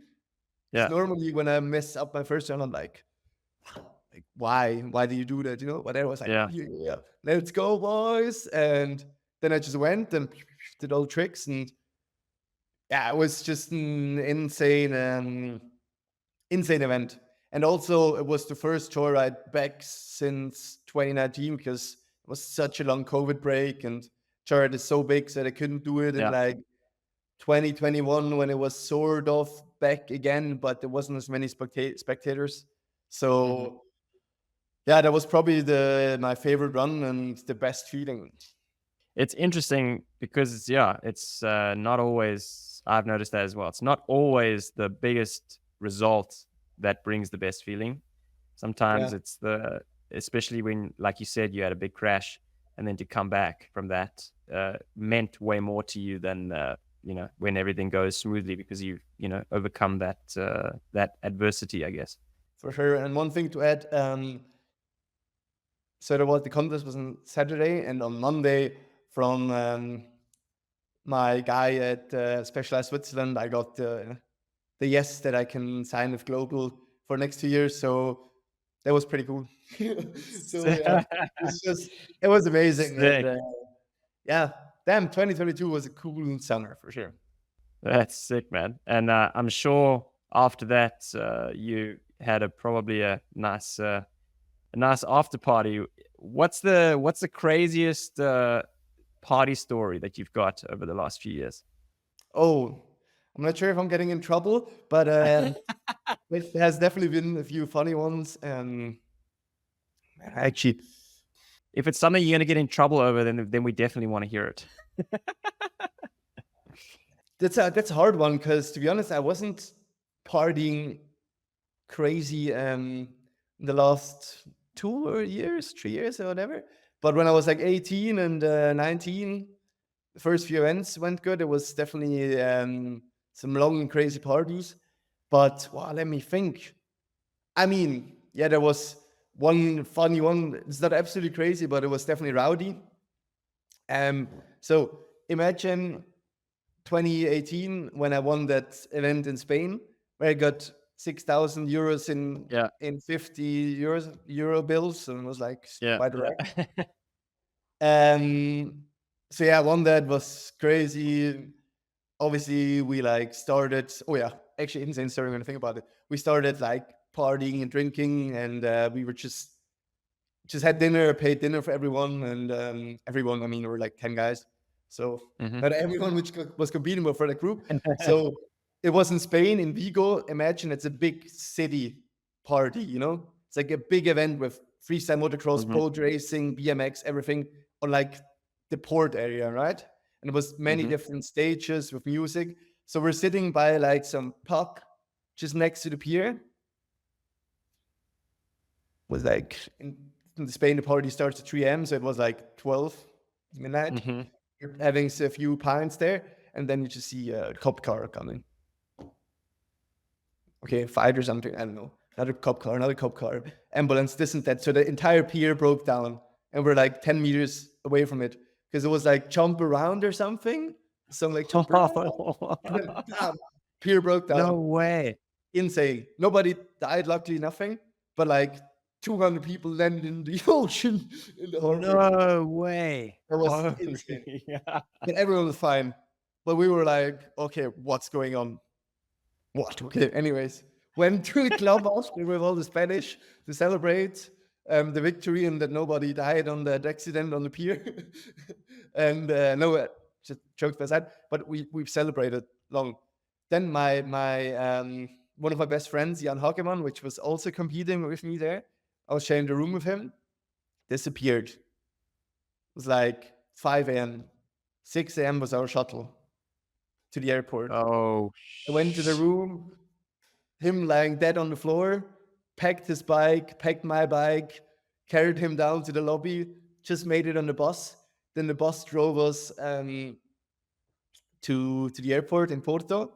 Yeah. Normally when I mess up my first run, I'm like why do you do that? But I was like, yeah, let's go, boys. And then I just went and did all the tricks and it was just an insane event. And also it was the first Joyride back since 2019 because it was such a long COVID break and Joyride is so big that I couldn't do it in like 2021 when it was sort of back again, but there wasn't as many spectators. So that was probably my favorite run and the best feeling. It's interesting because it's not always, I've noticed that as well. It's not always the biggest result that brings the best feeling. Sometimes it's especially when, like you said, you had a big crash and then to come back from that meant way more to you than, when everything goes smoothly because you've, overcome that adversity, I guess. for sure. And one thing to add, so the contest was on Saturday, and on Monday from my guy at Specialized Switzerland, I got the yes that I can sign with Global for next 2 years. So that was pretty cool. So yeah, it was amazing. Sick. And, yeah, damn, 2022 was a cool summer for sure. That's sick, man. And I'm sure after that, you had probably a nice after party. What's the craziest party story that you've got over the last few years? Oh, I'm not sure if I'm getting in trouble, but it has definitely been a few funny ones. Actually, if it's something you're gonna get in trouble over, then we definitely want to hear it. that's a hard one, because to be honest, I wasn't partying crazy in the last 3 years or whatever. But when I was like 18 and 19, the first few events went good. It was definitely some long and crazy parties. But wow, let me think. I mean, yeah, there was one funny one. It's not absolutely crazy, but it was definitely rowdy. So imagine 2018 when I won that event in Spain, where I got 6,000 euros in 50 euro bills, and it was like quite a rack. So yeah, one that was crazy. Obviously, we like started. Oh yeah, actually, insane story when I think about it. We started like partying and drinking, and we were just had dinner, paid dinner for everyone, and everyone. I mean, we were like 10 guys, so not everyone which was competing for the group. So it was in Spain, in Vigo. Imagine it's a big city party. It's like a big event with freestyle motocross, boat racing, BMX, everything on like the port area, right? And it was many different stages with music. So we're sitting by like some pub just next to the pier. It was like in Spain, the party starts at 3 a.m. So it was like 12 midnight. You're having a few pints there, and then you just see a cop car coming. Okay, fight or something, I don't know. Another cop car, ambulance, this and that. So the entire pier broke down, and we're like 10 meters away from it, because it was like jump around or something. Something like jump around. Pier broke down. No way. Insane. Nobody died, luckily, nothing. But like 200 people landed in the ocean. No way. That was insane. And everyone was fine. But we were like, okay, what's going on? What? Okay, anyways, went to the clubhouse with all the Spanish to celebrate the victory and that nobody died on that accident on the pier. And no, just jokes aside, but we've celebrated long. Then my one of my best friends, Jan Hagemann, which was also competing with me there, I was sharing the room with him, disappeared. It was like 5 a.m. 6 a.m. was our shuttle to the airport. Oh, I went to the room, him lying dead on the floor, packed his bike, packed my bike, carried him down to the lobby, just made it on the bus. Then the bus drove us to the airport in Porto.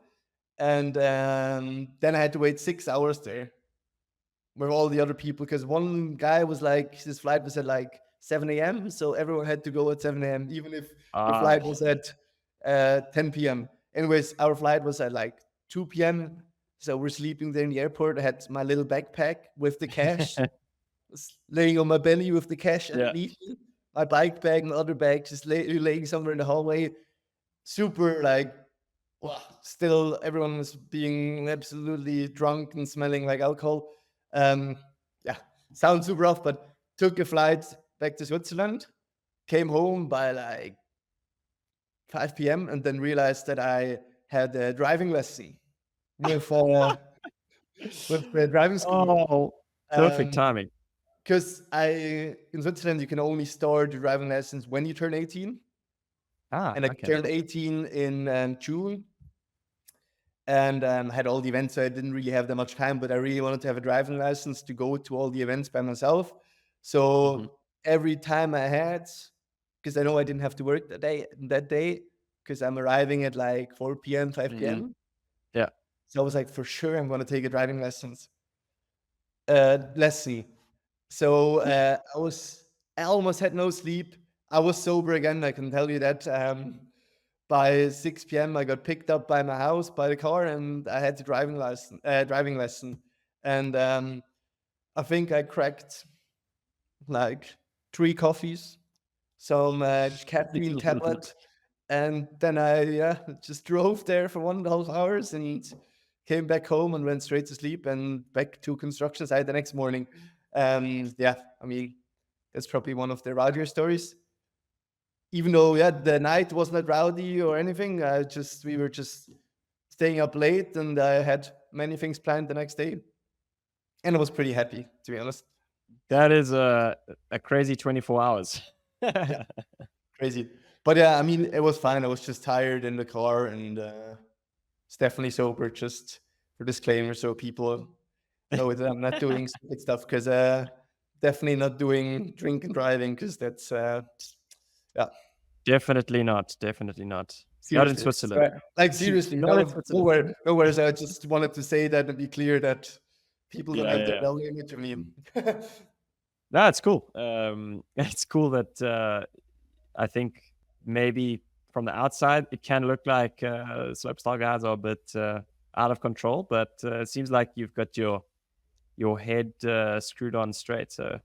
And then I had to wait 6 hours there with all the other people, because one guy was like, his flight was at like 7 a.m. So everyone had to go at 7 a.m., even if the flight was at 10 p.m. Anyways, our flight was at like 2 p.m. So we're sleeping there in the airport. I had my little backpack with the cash, laying on my belly with the cash underneath me. My bike bag and other bags just laying somewhere in the hallway. Super like, wow, still everyone was being absolutely drunk and smelling like alcohol. Yeah, sounds super rough, but took a flight back to Switzerland, came home by like 5 p.m. and then realized that I had a driving lesson with the driving school. Oh, perfect timing. Because in Switzerland, you can only start your driving lessons when you turn 18. And I turned 18 in June. And had all the events, so I didn't really have that much time, but I really wanted to have a driving license to go to all the events by myself. So every time I had, because I know I didn't have to work that day, because I'm arriving at like 4 p.m., 5 p.m. Yeah. So I was like, for sure, I'm going to take a driving lessons. lesson. So I almost had no sleep. I was sober again, I can tell you that. By 6 p.m., I got picked up by my house by the car, and I had the driving lesson. And I think I cracked like 3 coffees, some caffeine tablet, and then I just drove there for 1.5 hours and came back home and went straight to sleep and back to construction site the next morning. Yeah, I mean, that's probably one of the rowdier stories. Even though, the night was not rowdy or anything, we were just staying up late, and I had many things planned the next day, and I was pretty happy, to be honest. That is a crazy 24 hours. Crazy. But yeah, I mean, it was fine. I was just tired in the car, and it's definitely sober, just for disclaimer, so people know that I'm not doing stupid stuff, because definitely not doing drink and driving, because that's, yeah. Definitely not. Definitely not. Not in Switzerland. Like, seriously, Not in Switzerland. nowhere. So I just wanted to say that and be clear that people don't have the Yeah. value image of me. No, it's cool. It's cool that I think maybe from the outside it can look like slopestyle guys are a bit out of control, but it seems like you've got your head screwed on straight. So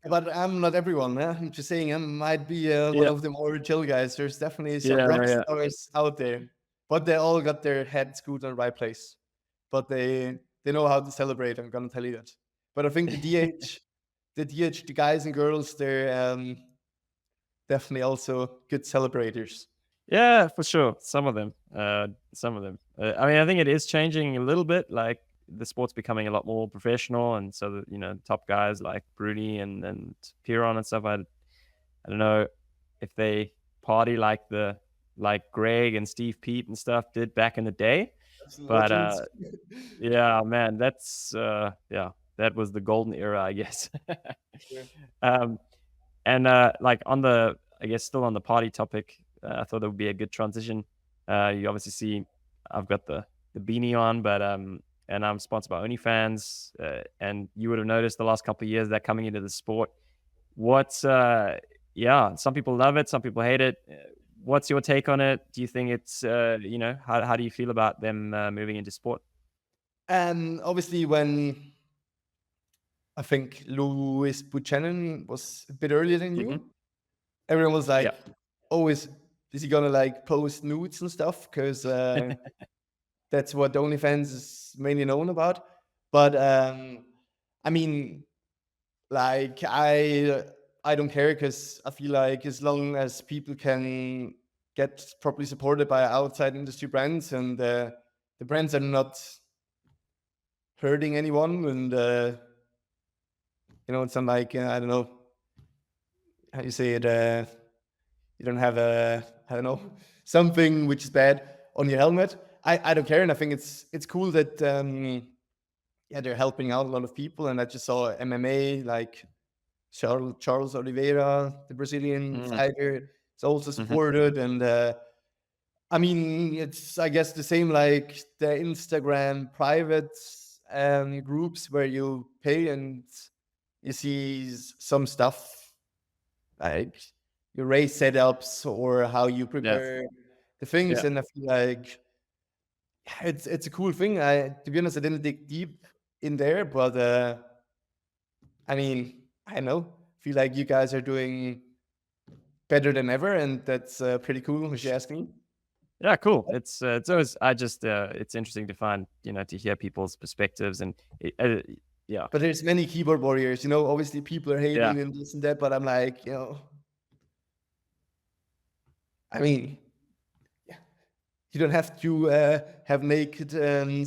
But I'm not everyone. I'm just saying I might be one of the more chill guys. There's definitely some rock stars out there, but they all got their head screwed on the right place. But they know how to celebrate. I'm gonna tell you that. But I think the guys and girls, they're definitely also good celebrators. yeah, for sure. Some of them. Some of them. I mean, I think it is changing a little bit. Like the sport's becoming a lot more professional, and so top guys like Bruni and Piron and stuff. I don't know if they party like Greg and Steve Pete and stuff did back in the day. But yeah, man, that's that was the golden era, I guess. And like I guess still on the party topic, I thought it would be a good transition. You obviously see I've got the beanie on, but and I'm sponsored by OnlyFans, and you would have noticed the last couple of years that coming into the sport. What's some people love it, some people hate it. What's your take on it? Do you think it's how do you feel about them moving into sport? Obviously, when I think Louis Buchanan was a bit earlier than you, everyone was like, "Oh, is he gonna like post nudes and stuff?" Because that's what OnlyFans is mainly known about. But I mean, like I don't care, because I feel like as long as people can get properly supported by outside industry brands, and the brands are not hurting anyone, and it's not like I don't know how you say it. You don't have I don't know, something which is bad on your helmet. I don't care, and I think it's cool that they're helping out a lot of people. And I just saw MMA, like Charles Oliveira, the Brazilian fighter, is also supported. And I mean, it's, I guess, the same like the Instagram private groups where you pay and you see some stuff like your race setups or how you prepare the things. And I feel like it's a cool thing. To be honest, I didn't dig deep in there, but I mean, I know, feel like you guys are doing better than ever, and that's pretty cool, if you ask me. Yeah, cool. It's always it's interesting to find to hear people's perspectives, and yeah. But there's many keyboard warriors, obviously people are hating and this and that, but I'm like, I mean, you don't have to have naked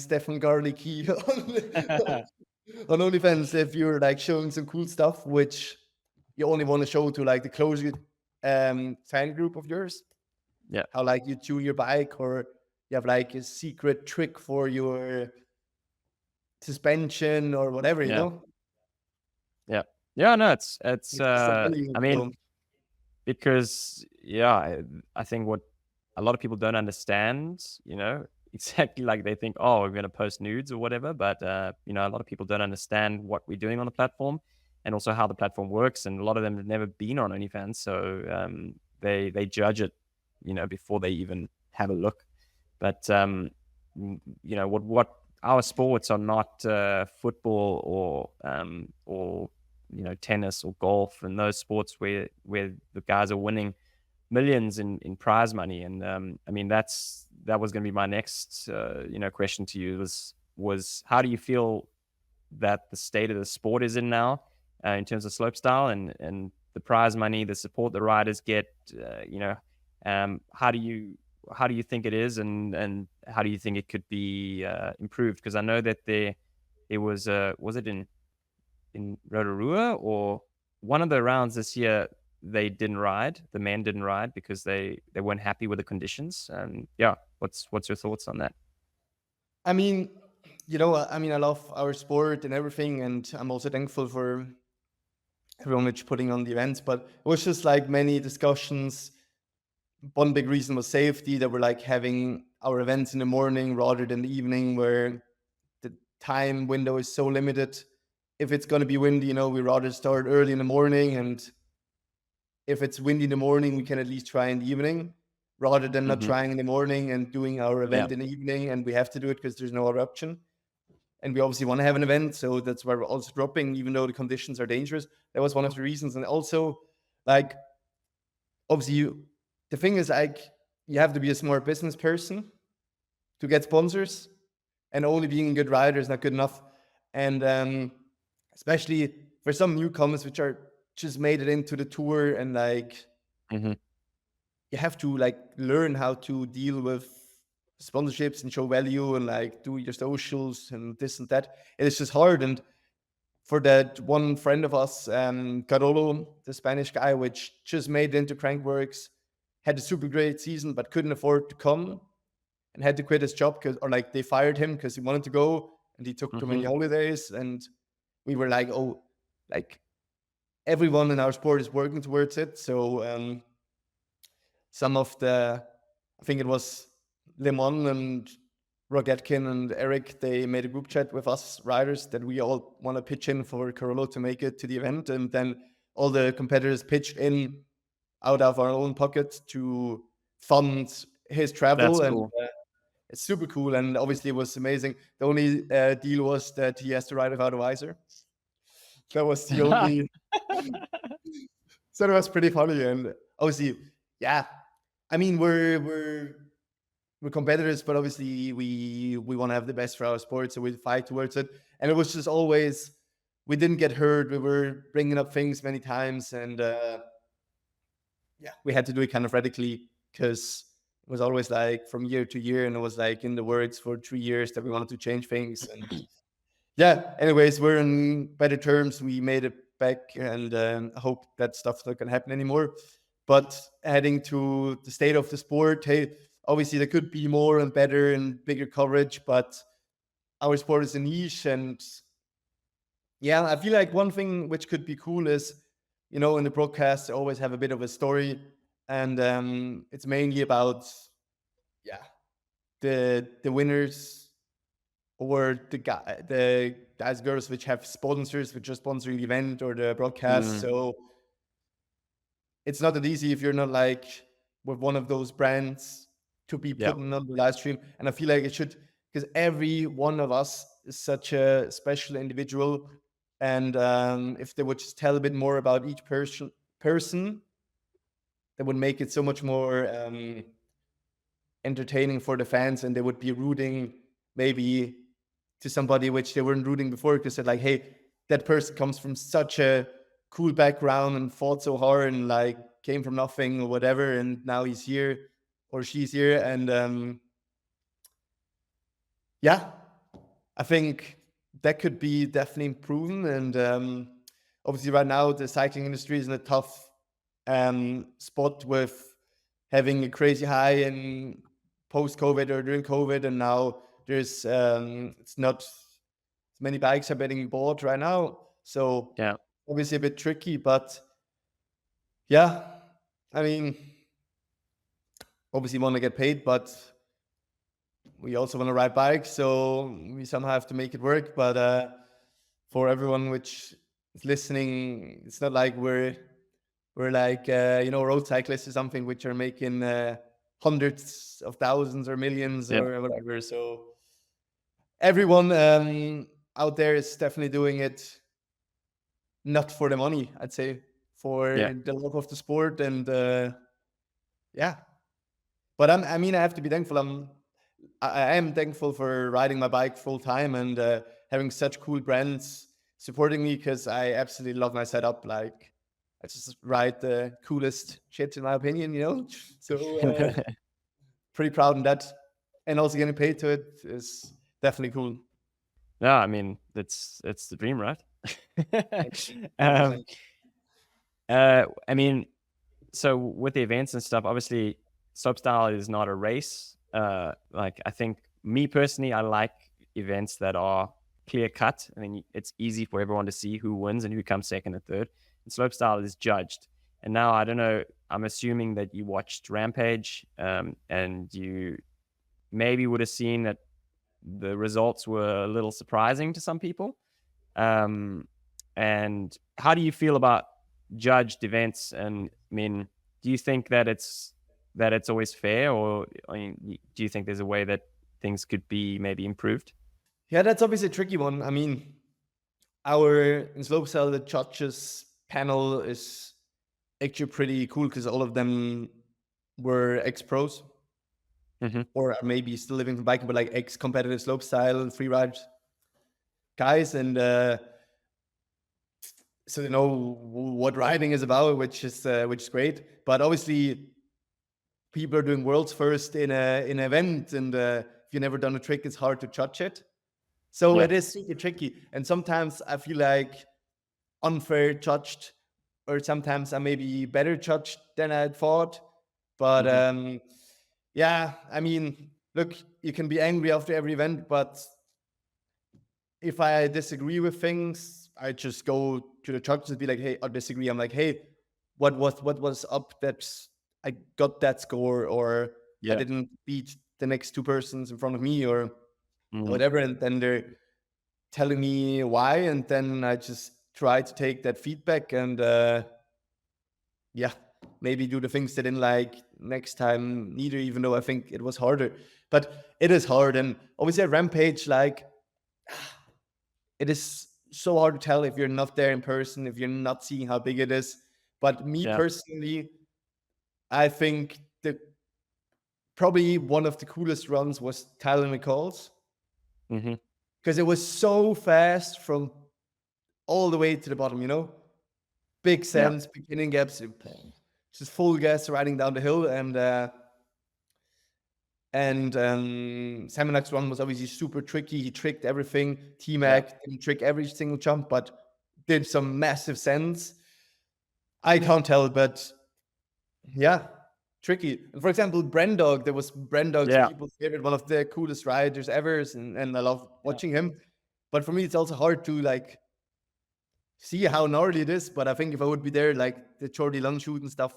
Stefan Garlic key on OnlyFans if you're like showing some cool stuff, which you only want to show to like the closer fan group of yours. Yeah. How like you tune your bike, or you have like a secret trick for your suspension or whatever, you know? Yeah. Yeah, no, it's I mean, because I think what a lot of people don't understand, exactly like they think, oh, we're going to post nudes or whatever. But, a lot of people don't understand what we're doing on the platform and also how the platform works. And a lot of them have never been on OnlyFans. So they judge it, before they even have a look. But, what our sports are not football or tennis or golf and those sports where the guys are winning millions in prize money. And that was going to be my next question to you was how do you feel that the state of the sport is in now in terms of slopestyle and the prize money, the support the riders get, how do you think it is and how do you think it could be improved? Because I know that there was it in Rotorua or one of the rounds this year the men didn't ride because they weren't happy with the conditions. And what's your thoughts on that? I mean, I love our sport and everything, and I'm also thankful for everyone which putting on the events, but it was just like many discussions. One big reason was safety, that we're like having our events in the morning rather than the evening, where the time window is so limited. If it's going to be windy, we rather start early in the morning, and if it's windy in the morning, we can at least try in the evening rather than not trying in the morning and doing our event in the evening. And we have to do it because there's no other option. And we obviously want to have an event. So that's why we're also dropping, even though the conditions are dangerous. That was one of the reasons. And also, like, obviously, the thing is, like, you have to be a smart business person to get sponsors, and only being a good rider is not good enough. And especially for some newcomers which are just made it into the tour, and like you have to like learn how to deal with sponsorships and show value and like do your socials and this and that. It's just hard. And for that one friend of us, Carolo, the Spanish guy, which just made it into Crankworx, had a super great season but couldn't afford to come and had to quit his job they fired him because he wanted to go and he took too many holidays. And we were like, oh, like, everyone in our sport is working towards it. So some of I think it was Lemon and Rogetkin and Eric, they made a group chat with us riders that we all want to pitch in for Carolo to make it to the event. And then all the competitors pitched in out of our own pockets to fund his travel. That's and cool. It's super cool. And obviously it was amazing. The only deal was that he has to ride without a visor. That was the only. So that was pretty funny. And obviously, I mean, we're competitors, but obviously we want to have the best for our sport, so we fight towards it. And it was just always, we didn't get hurt. We were bringing up things many times, and we had to do it kind of radically because it was always like from year to year, and it was like in the works for 3 years that we wanted to change things. And anyways, we're in better terms. We made it back, and I hope that stuff's not going to happen anymore. But adding to the state of the sport, hey, obviously there could be more and better and bigger coverage, but our sport is a niche. And I feel like one thing which could be cool is, in the broadcast, they always have a bit of a story, and it's mainly about the winners or the guys, girls which have sponsors, which are sponsoring the event or the broadcast. So it's not that easy if you're not like with one of those brands to be put on the live stream. And I feel like it should, because every one of us is such a special individual. And if they would just tell a bit more about each person, that would make it so much more entertaining for the fans, and they would be rooting maybe to somebody which they weren't rooting before, because they're like, hey, that person comes from such a cool background and fought so hard and like came from nothing or whatever, and now he's here or she's here. And I think that could be definitely improved. And obviously right now the cycling industry is in a tough spot with having a crazy high in post-COVID or during COVID, and now there's it's not as many bikes are being bought right now, so obviously a bit tricky. But I mean, obviously want to get paid, but we also want to ride bikes, so we somehow have to make it work. But for everyone which is listening, it's not like we're like road cyclists or something which are making hundreds of thousands or millions or whatever. So everyone out there is definitely doing it not for the money, I'd say, for the love of the sport. And but I have to be thankful. I am thankful for riding my bike full time and having such cool brands supporting me, because I absolutely love my setup. Like, I just ride the coolest shit, in my opinion, So pretty proud of that. And also getting paid to it is definitely cool. Yeah, I mean, it's the dream, right? I mean, so with the events and stuff, obviously Slopestyle is not a race. Like, I think, me personally, I like events that are clear cut. I mean, it's easy for everyone to see who wins and who comes second and third. And Slopestyle is judged. And now, I don't know, I'm assuming that you watched Rampage, and you maybe would have seen that the results were a little surprising to some people. And how do you feel about judged events? And I mean, do you think that it's always fair, or do you think there's a way that things could be maybe improved? Yeah, that's obviously a tricky one. I mean, in Slopestyle, the judges panel is actually pretty cool, because all of them were ex-pros, or maybe still living from biking, but like ex-competitive slopestyle freeride guys. And so they know what riding is about, which is great. But obviously, people are doing worlds first in an event, and if you've never done a trick, it's hard to judge it. So it is super tricky. And sometimes I feel like unfair judged, or sometimes I may be better judged than I thought. But I mean, look, you can be angry after every event, but if I disagree with things, I just go to the judges and be like, hey, I disagree. I'm like, hey, what was up that I got that score, or I didn't beat the next two persons in front of me, or whatever. And then they're telling me why, and then I just try to take that feedback and maybe do the things they didn't like next time neither, even though I think it was harder. But it is hard. And obviously at Rampage, like, it is so hard to tell if you're not there in person, if you're not seeing how big it is. But me personally, I think probably one of the coolest runs was Tyler McCall's, because it was so fast from all the way to the bottom, big sands, beginning gaps, just full gas riding down the hill. And Samanak's run was obviously super tricky. He tricked everything. T-Mac didn't trick every single jump, but did some massive sends. I can't tell, but tricky. And for example, Brendog, there was Brendog's people's favorite, one of the coolest riders ever, and I love watching him. But for me, it's also hard to like see how gnarly it is. But I think if I would be there, like the Jordi Lund shoot and stuff,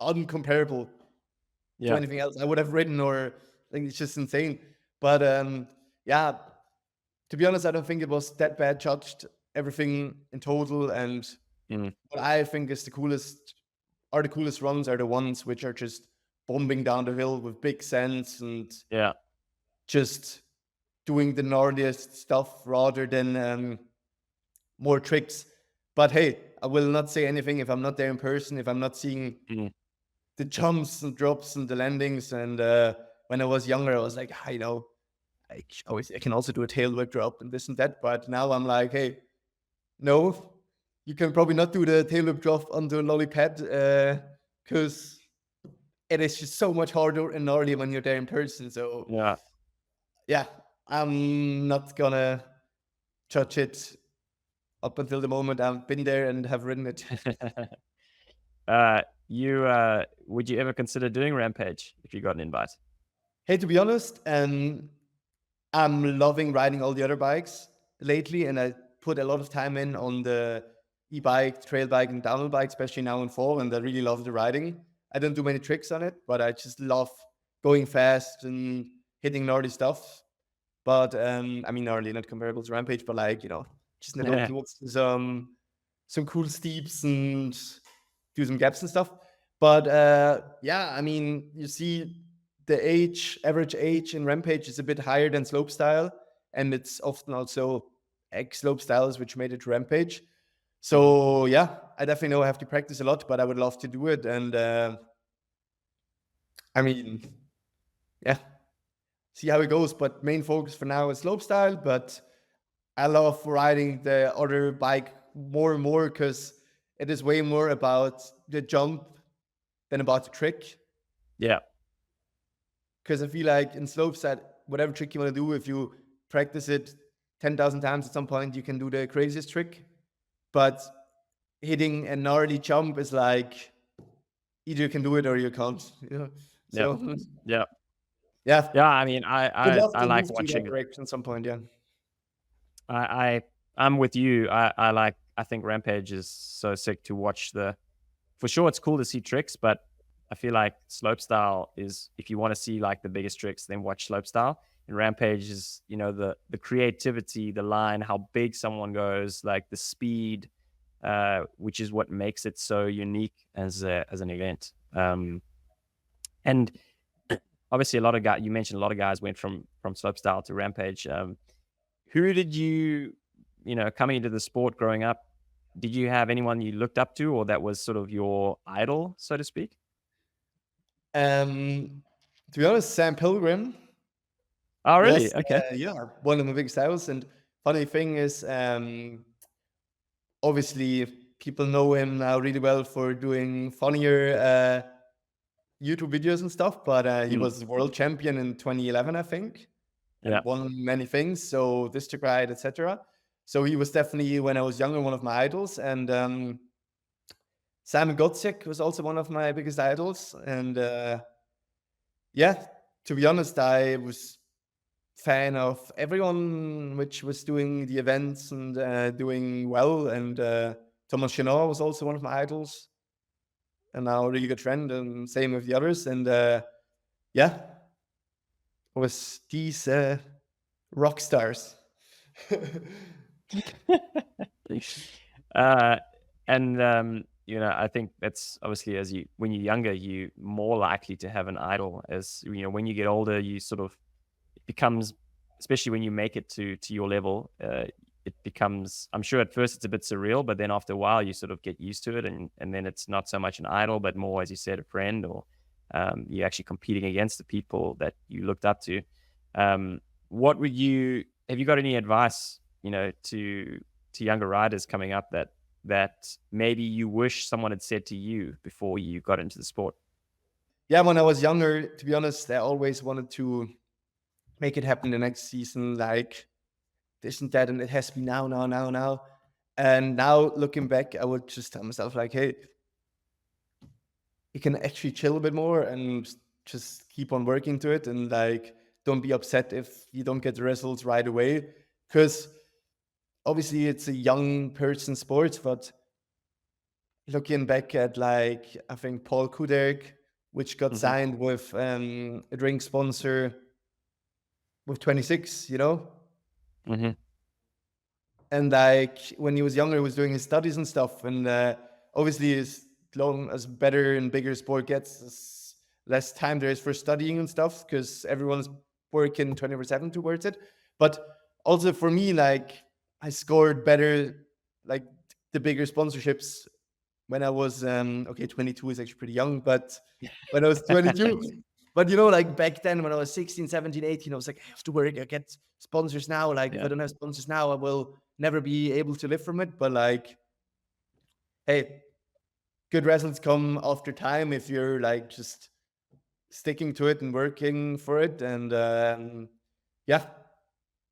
uncomparable to anything else I would have ridden, or I think it's just insane. But to be honest, I don't think it was that bad judged, everything in total. And what I think is the coolest runs are the ones which are just bombing down the hill with big sends and just doing the gnarliest stuff rather than more tricks. But hey, I will not say anything if I'm not there in person, if I'm not seeing the jumps and drops and the landings. And when I was younger, I was like, I can also do a tail whip drop and this and that. But now I'm like, hey, no, you can probably not do the tail whip drop on the lolly pad, because it is just so much harder and gnarly when you're there in person. So I'm not gonna judge it up until the moment I've been there and have ridden it. Would you ever consider doing Rampage if you got an invite? Hey, to be honest, I'm loving riding all the other bikes lately, and I put a lot of time in on the e-bike, trail bike, and downhill bike, especially now in fall, and I really love the riding. I don't do many tricks on it, but I just love going fast and hitting gnarly stuff. But I mean, gnarly, not comparable to Rampage, but like, just networking with some cool steeps and do some gaps and stuff. But yeah, I mean, you see the average age in Rampage is a bit higher than Slopestyle, and it's often also ex-Slopestyles which made it to Rampage. So yeah, I definitely know I have to practice a lot, but I would love to do it. And I mean, yeah, see how it goes. But main focus for now is Slopestyle, but I love riding the other bike more and more because it is way more about the jump than about the trick. Yeah. Because I feel like in slopestyle, whatever trick you want to do, if you practice it 10,000 times at some point, you can do the craziest trick. But hitting a gnarly jump is like, either you can do it or you can't. So, yeah. I mean, I like watching it at some point. Yeah. I'm with you. I think Rampage is so sick to watch. For sure, it's cool to see tricks, but I feel like Slopestyle is, if you want to see like the biggest tricks, then watch Slopestyle. And Rampage is, the creativity, the line, how big someone goes, like the speed, which is what makes it so unique as an event. And obviously, you mentioned a lot of guys went from Slopestyle to Rampage. Who did you, coming into the sport growing up, did you have anyone you looked up to, or that was sort of your idol, so to speak? To be honest, Sam Pilgrim. Oh, really? Yes, okay. Yeah, one of my biggest idols. And funny thing is, obviously, people know him now really well for doing funnier YouTube videos and stuff. But he was world champion in 2011, I think. And won many things. So District Ride, etc. So he was definitely, when I was younger, one of my idols. And Sam Godziek was also one of my biggest idols. And yeah, to be honest, I was fan of everyone which was doing the events and doing well. And Thomas Chenot was also one of my idols, and now a really good friend, and same with the others. And yeah, it was these rock stars. I think that's obviously, when you're younger, you're more likely to have an idol. As when you get older, you sort of, it becomes, especially when you make it to your level, it becomes, I'm sure at first it's a bit surreal, but then after a while you sort of get used to it, and then it's not so much an idol, but more, as you said, a friend, or you're actually competing against the people that you looked up to. Have you got any advice, to younger riders coming up that maybe you wish someone had said to you before you got into the sport? Yeah, when I was younger, to be honest, I always wanted to make it happen the next season, like this and that, and it has to be now. And now looking back, I would just tell myself like, hey, you can actually chill a bit more and just keep on working to it, and like, don't be upset if you don't get the results right away, because obviously it's a young person sport. But looking back at, like, I think Paul Kuderk, which got signed with a drink sponsor with 26, and like, when he was younger, he was doing his studies and stuff, and obviously as long as better and bigger sport gets, as less time there is for studying and stuff, because everyone's working 24/7 towards it. But also for me, like, I scored better, like the bigger sponsorships when I was 22 is actually pretty young, but when I was 22. But like back then when I was 16, 17, 18, I was like, I have to work, I get sponsors now. Like, if I don't have sponsors now, I will never be able to live from it. But like, hey, good results come after time if you're like just sticking to it and working for it. And yeah,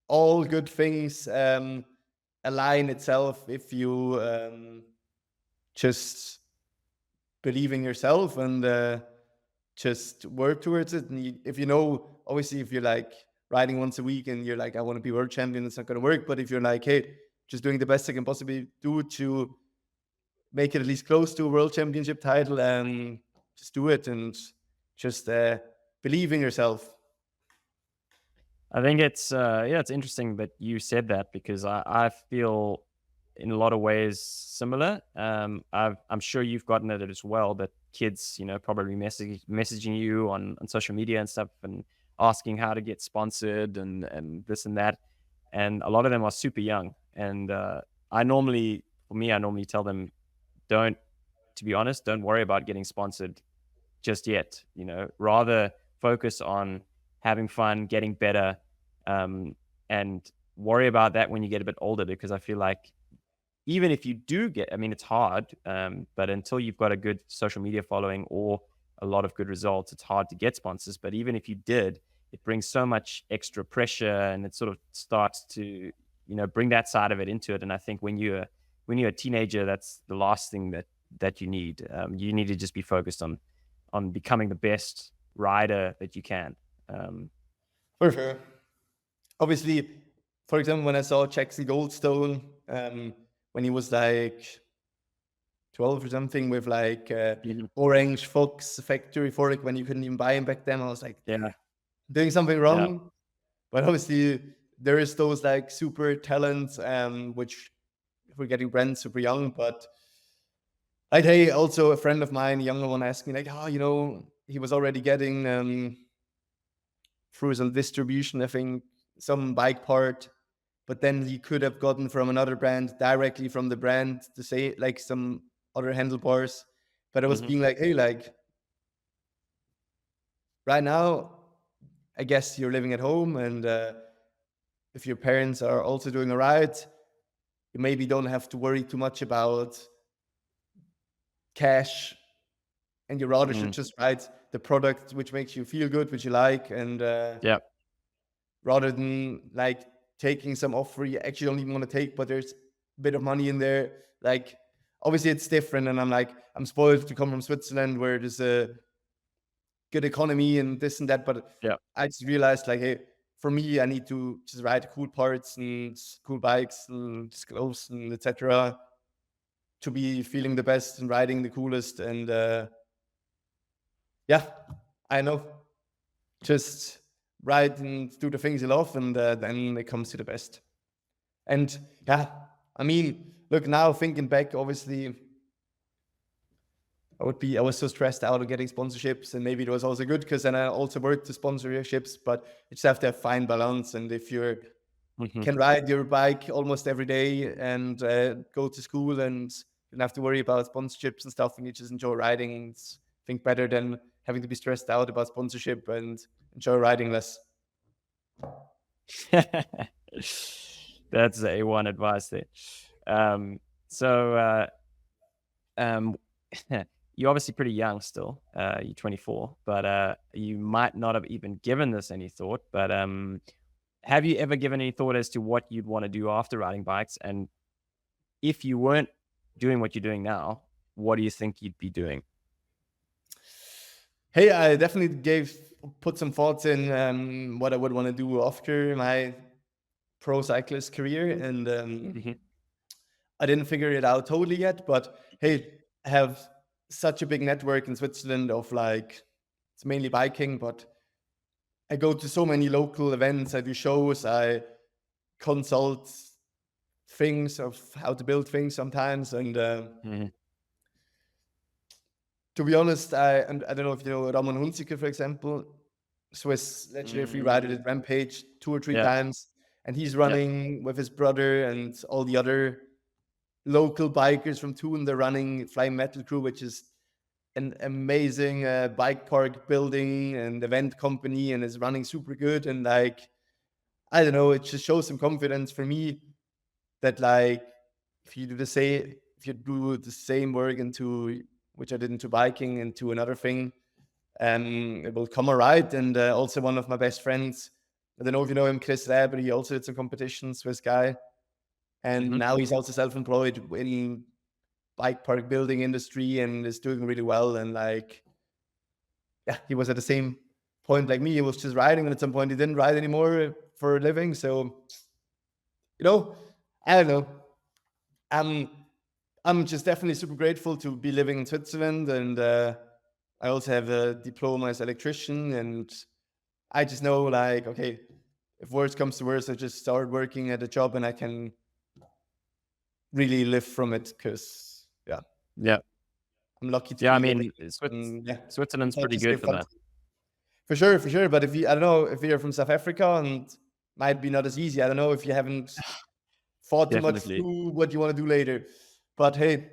all good things align itself if you just believe in yourself and just work towards it. And if obviously, if you're like riding once a week and you're like, I want to be world champion, it's not going to work. But if you're like, hey, just doing the best I can possibly do to make it at least close to a world championship title, and just do it, and just believe in yourself. I think it's it's interesting that you said that, because I feel in a lot of ways similar. I'm sure you've gotten it as well, that kids, probably messaging you on social media and stuff, and asking how to get sponsored and this and that. And a lot of them are super young. And I normally tell them, to be honest, don't worry about getting sponsored just yet. Rather focus on having fun, getting better, and worry about that when you get a bit older. Because I feel like even if you do get, it's hard, but until you've got a good social media following or a lot of good results, it's hard to get sponsors. But even if you did, it brings so much extra pressure, and it sort of starts to, bring that side of it into it. And I think when you're a teenager, that's the last thing that you need. You need to just be focused on becoming the best rider that you can. For sure. Obviously, for example, when I saw Jackson Goldstone, when he was like 12 or something, with like Orange Fox factory fork, when you couldn't even buy him back then, I was like, Yeah. doing something wrong. But obviously, there is those like super talents, which we're getting brand super young. But like, hey, also a friend of mine, a younger one, asked me like, he was already getting through some distribution, I think, some bike part, but then he could have gotten from another brand directly from the brand to say like some other handlebars. But I was being like, hey, like right now, I guess you're living at home, and if your parents are also doing a ride, you maybe don't have to worry too much about cash, and you rather should just ride the product which makes you feel good, which you like, and rather than like taking some offer you actually don't even want to take, but there's a bit of money in there. Like, obviously it's different, and I'm spoiled to come from Switzerland where there's a good economy and this and that, but I just realized like, hey, for me, I need to just ride cool parts and cool bikes and clothes and etc. to be feeling the best and riding the coolest. And I know, just ride and do the things you love, and then it comes to the best. And look, now thinking back, obviously I was so stressed out of getting sponsorships, and maybe it was also good because then I also worked to sponsorships, but you just have to have fine balance. And if you can ride your bike almost every day and go to school and you don't have to worry about sponsorships and stuff, and you just enjoy riding, it's, I think, better than having to be stressed out about sponsorship and enjoy riding less. That's A1 advice there. You're obviously pretty young still. You're 24, but you might not have even given this any thought. But have you ever given any thought as to what you'd want to do after riding bikes? And if you weren't doing what you're doing now, what do you think you'd be doing? Hey, I definitely put some thoughts in what I would want to do after my pro cyclist career, and I didn't figure it out totally yet. But hey, I have such a big network in Switzerland of like, it's mainly biking, but I go to so many local events, I do shows, I consult things of how to build things sometimes, and to be honest, I don't know if you know Ramon Hunziker, for example, Swiss legendary free rider at Rampage 2 or 3 times, and he's running with his brother and all the other local bikers from Thun. They're running Flying Metal Crew, which is an amazing bike park building and event company, and is running super good. And like, I don't know, it just shows some confidence for me that like, if you do the same work into which I did into biking, into another thing, it will come all right. And also one of my best friends, I don't know if you know him, Chris Reber, he also did some competitions, Swiss guy. And now he's also self-employed in bike park building industry and is doing really well. And like, he was at the same point like me. He was just riding, and at some point he didn't ride anymore for a living. So, I don't know. I'm just definitely super grateful to be living in Switzerland, and I also have a diploma as electrician, and I just know like, okay, if worst comes to worst, I just start working at a job and I can really live from it, because Yeah. I'm lucky to Yeah, I be mean, Switzerland's pretty good for that. For sure. But I don't know if you're from South Africa, and might be not as easy. I don't know if you haven't thought too much Definitely. through what you want to do later. But hey,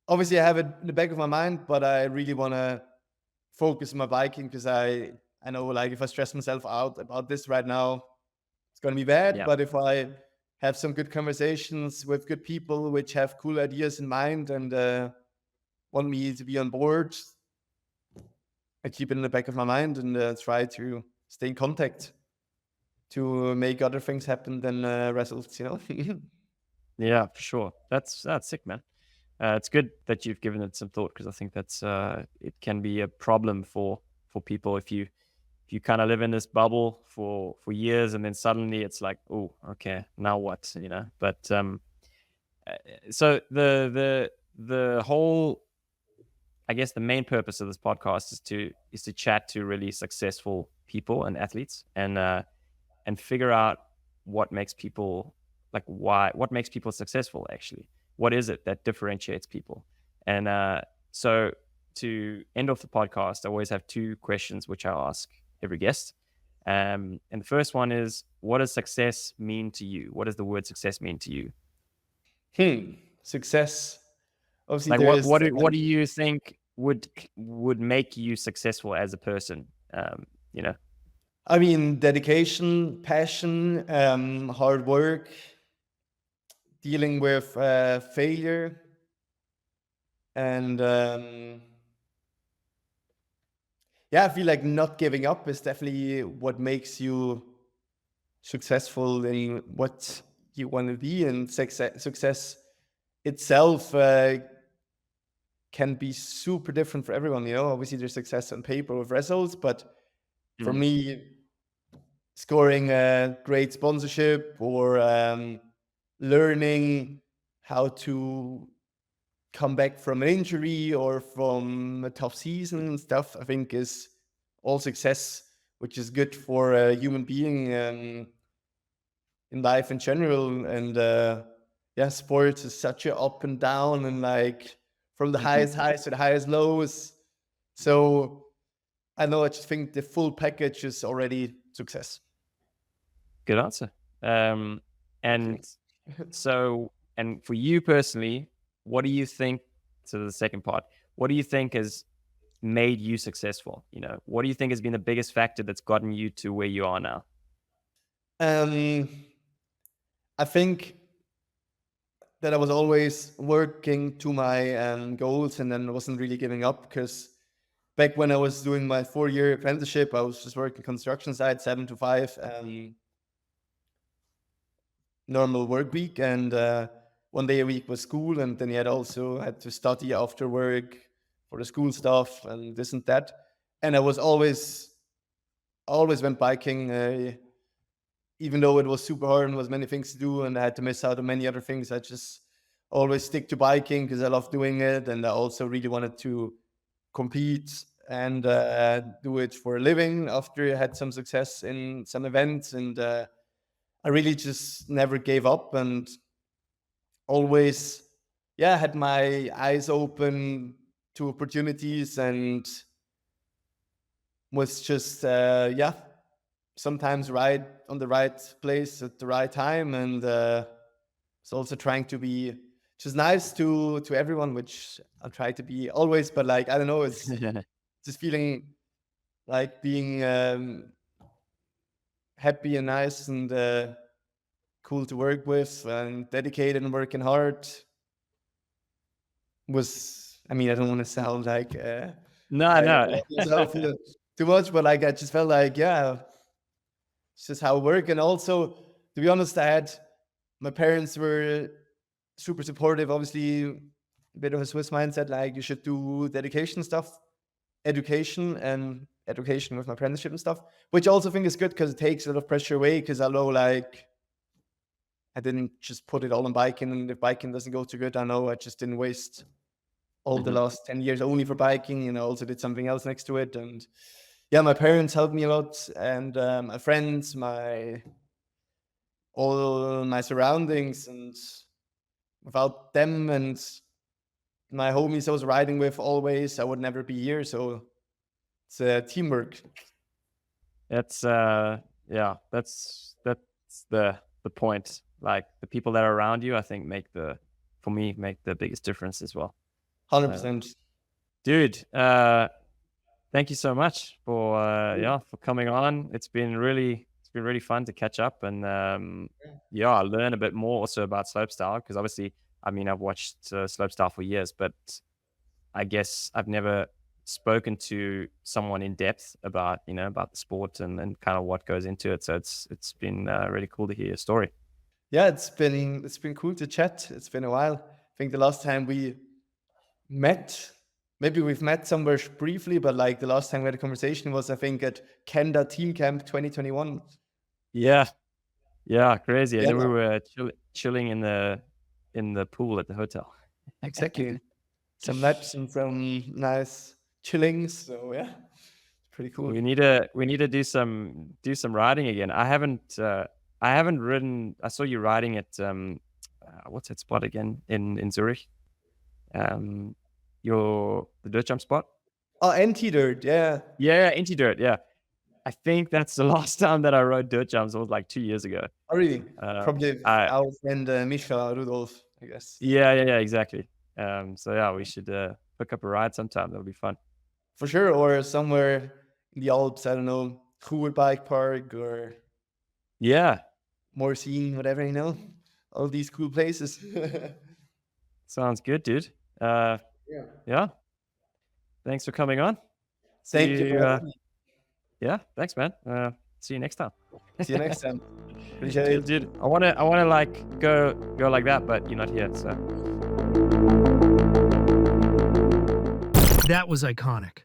obviously I have it in the back of my mind, but I really want to focus on my biking, because I know, like, if I stress myself out about this right now, it's going to be bad. Yeah. But if I have some good conversations with good people which have cool ideas in mind and want me to be on board, I keep it in the back of my mind and try to stay in contact to make other things happen than results, Yeah, for sure. That's sick, man. It's good that you've given it some thought, because I think that's it can be a problem for people if you kind of live in this bubble for years, and then suddenly it's like, oh, okay, now what, But so the whole, I guess the main purpose of this podcast is to chat to really successful people and athletes, and figure out what makes people, like, what makes people successful actually. What is it that differentiates people? And so to end off the podcast, I always have 2 questions which I ask every guest. And the first one is, what does success mean to you? What does the word success mean to you? Success. Obviously, Like, what do you think would make you successful as a person? I mean, dedication, passion, hard work, dealing with failure, and I feel like not giving up is definitely what makes you successful in what you want to be. And success itself can be super different for everyone. Obviously there's success on paper with results, but for me, scoring a great sponsorship or learning how to come back from an injury or from a tough season and stuff, I think is all success, which is good for a human being in life in general. And sports is such a up and down, and like from the highest highs to the highest lows. So I just think the full package is already success. Good answer. And so, and for you personally, what do you think, to the second part, what do you think has made you successful? What do you think has been the biggest factor that's gotten you to where you are now? I think that I was always working to my goals, and then wasn't really giving up, because back when I was doing my 4-year apprenticeship, I was just working construction site, 7 to 5, normal work week, and 1 day a week was school, and then you had to study after work for the school stuff and this and that. And I was always went biking, even though it was super hard and was many things to do, and I had to miss out on many other things. I just always stick to biking because I love doing it, and I also really wanted to compete and do it for a living after I had some success in some events. And I really just never gave up, and always had my eyes open to opportunities, and was just sometimes right on the right place at the right time. And it's also trying to be just nice to everyone, which I'll try to be always, but like, I don't know, it's just feeling like being happy and nice and cool to work with, and dedicated and working hard was, I mean, I don't want to sound like no too much, but like, I just felt like, it's just how it worked. And also, to be honest, my parents were super supportive, obviously a bit of a Swiss mindset, like you should do education with my apprenticeship and stuff, which I also think is good, because it takes a lot of pressure away, because I know, like, I didn't just put it all on biking, and if biking doesn't go too good, I know I just didn't waste all the last 10 years only for biking, also did something else next to it. And Yeah, my parents helped me a lot, and my friends, all my surroundings, and without them and my homies I was riding with always, I would never be here. So it's teamwork. That's that's the point. Like the people that are around you, I think make the biggest difference as well. 100%. Dude, thank you so much for coming on. It's been really fun to catch up and learn a bit more also about slopestyle, because obviously, I mean, I've watched slopestyle for years, but I guess I've never spoken to someone in depth about the sport and kind of what goes into it. So it's been really cool to hear your story. Yeah, it's been cool to chat. It's been a while. I think the last time we met, maybe we've met somewhere briefly, but like the last time we had a conversation was, I think, at Kenda Team Camp 2021. Yeah, crazy. Yeah. And then we were chilling in the pool at the hotel. Exactly. Some laps and some nice chillings. So yeah, pretty cool. We need to do some riding again. I haven't ridden. I saw you riding at what's that spot again in Zurich? The dirt jump spot. Oh, NT-Dirt, yeah. Yeah, NT-Dirt, yeah. I think that's the last time that I rode dirt jumps. It was like 2 years ago. Oh, really? Probably our friend Misha Rudolf, I guess. Yeah, exactly. So yeah, we should pick up a ride sometime. That'll be fun. For sure, or somewhere in the Alps, I don't know, Huppert bike park or Morsin, whatever, all these cool places. Sounds good, dude. Yeah. Thanks for coming on. Thank you. Yeah, thanks, man. See you next time. See you next time. Appreciate it. Dude, I wanna like go like that, but you're not here, so. That was iconic.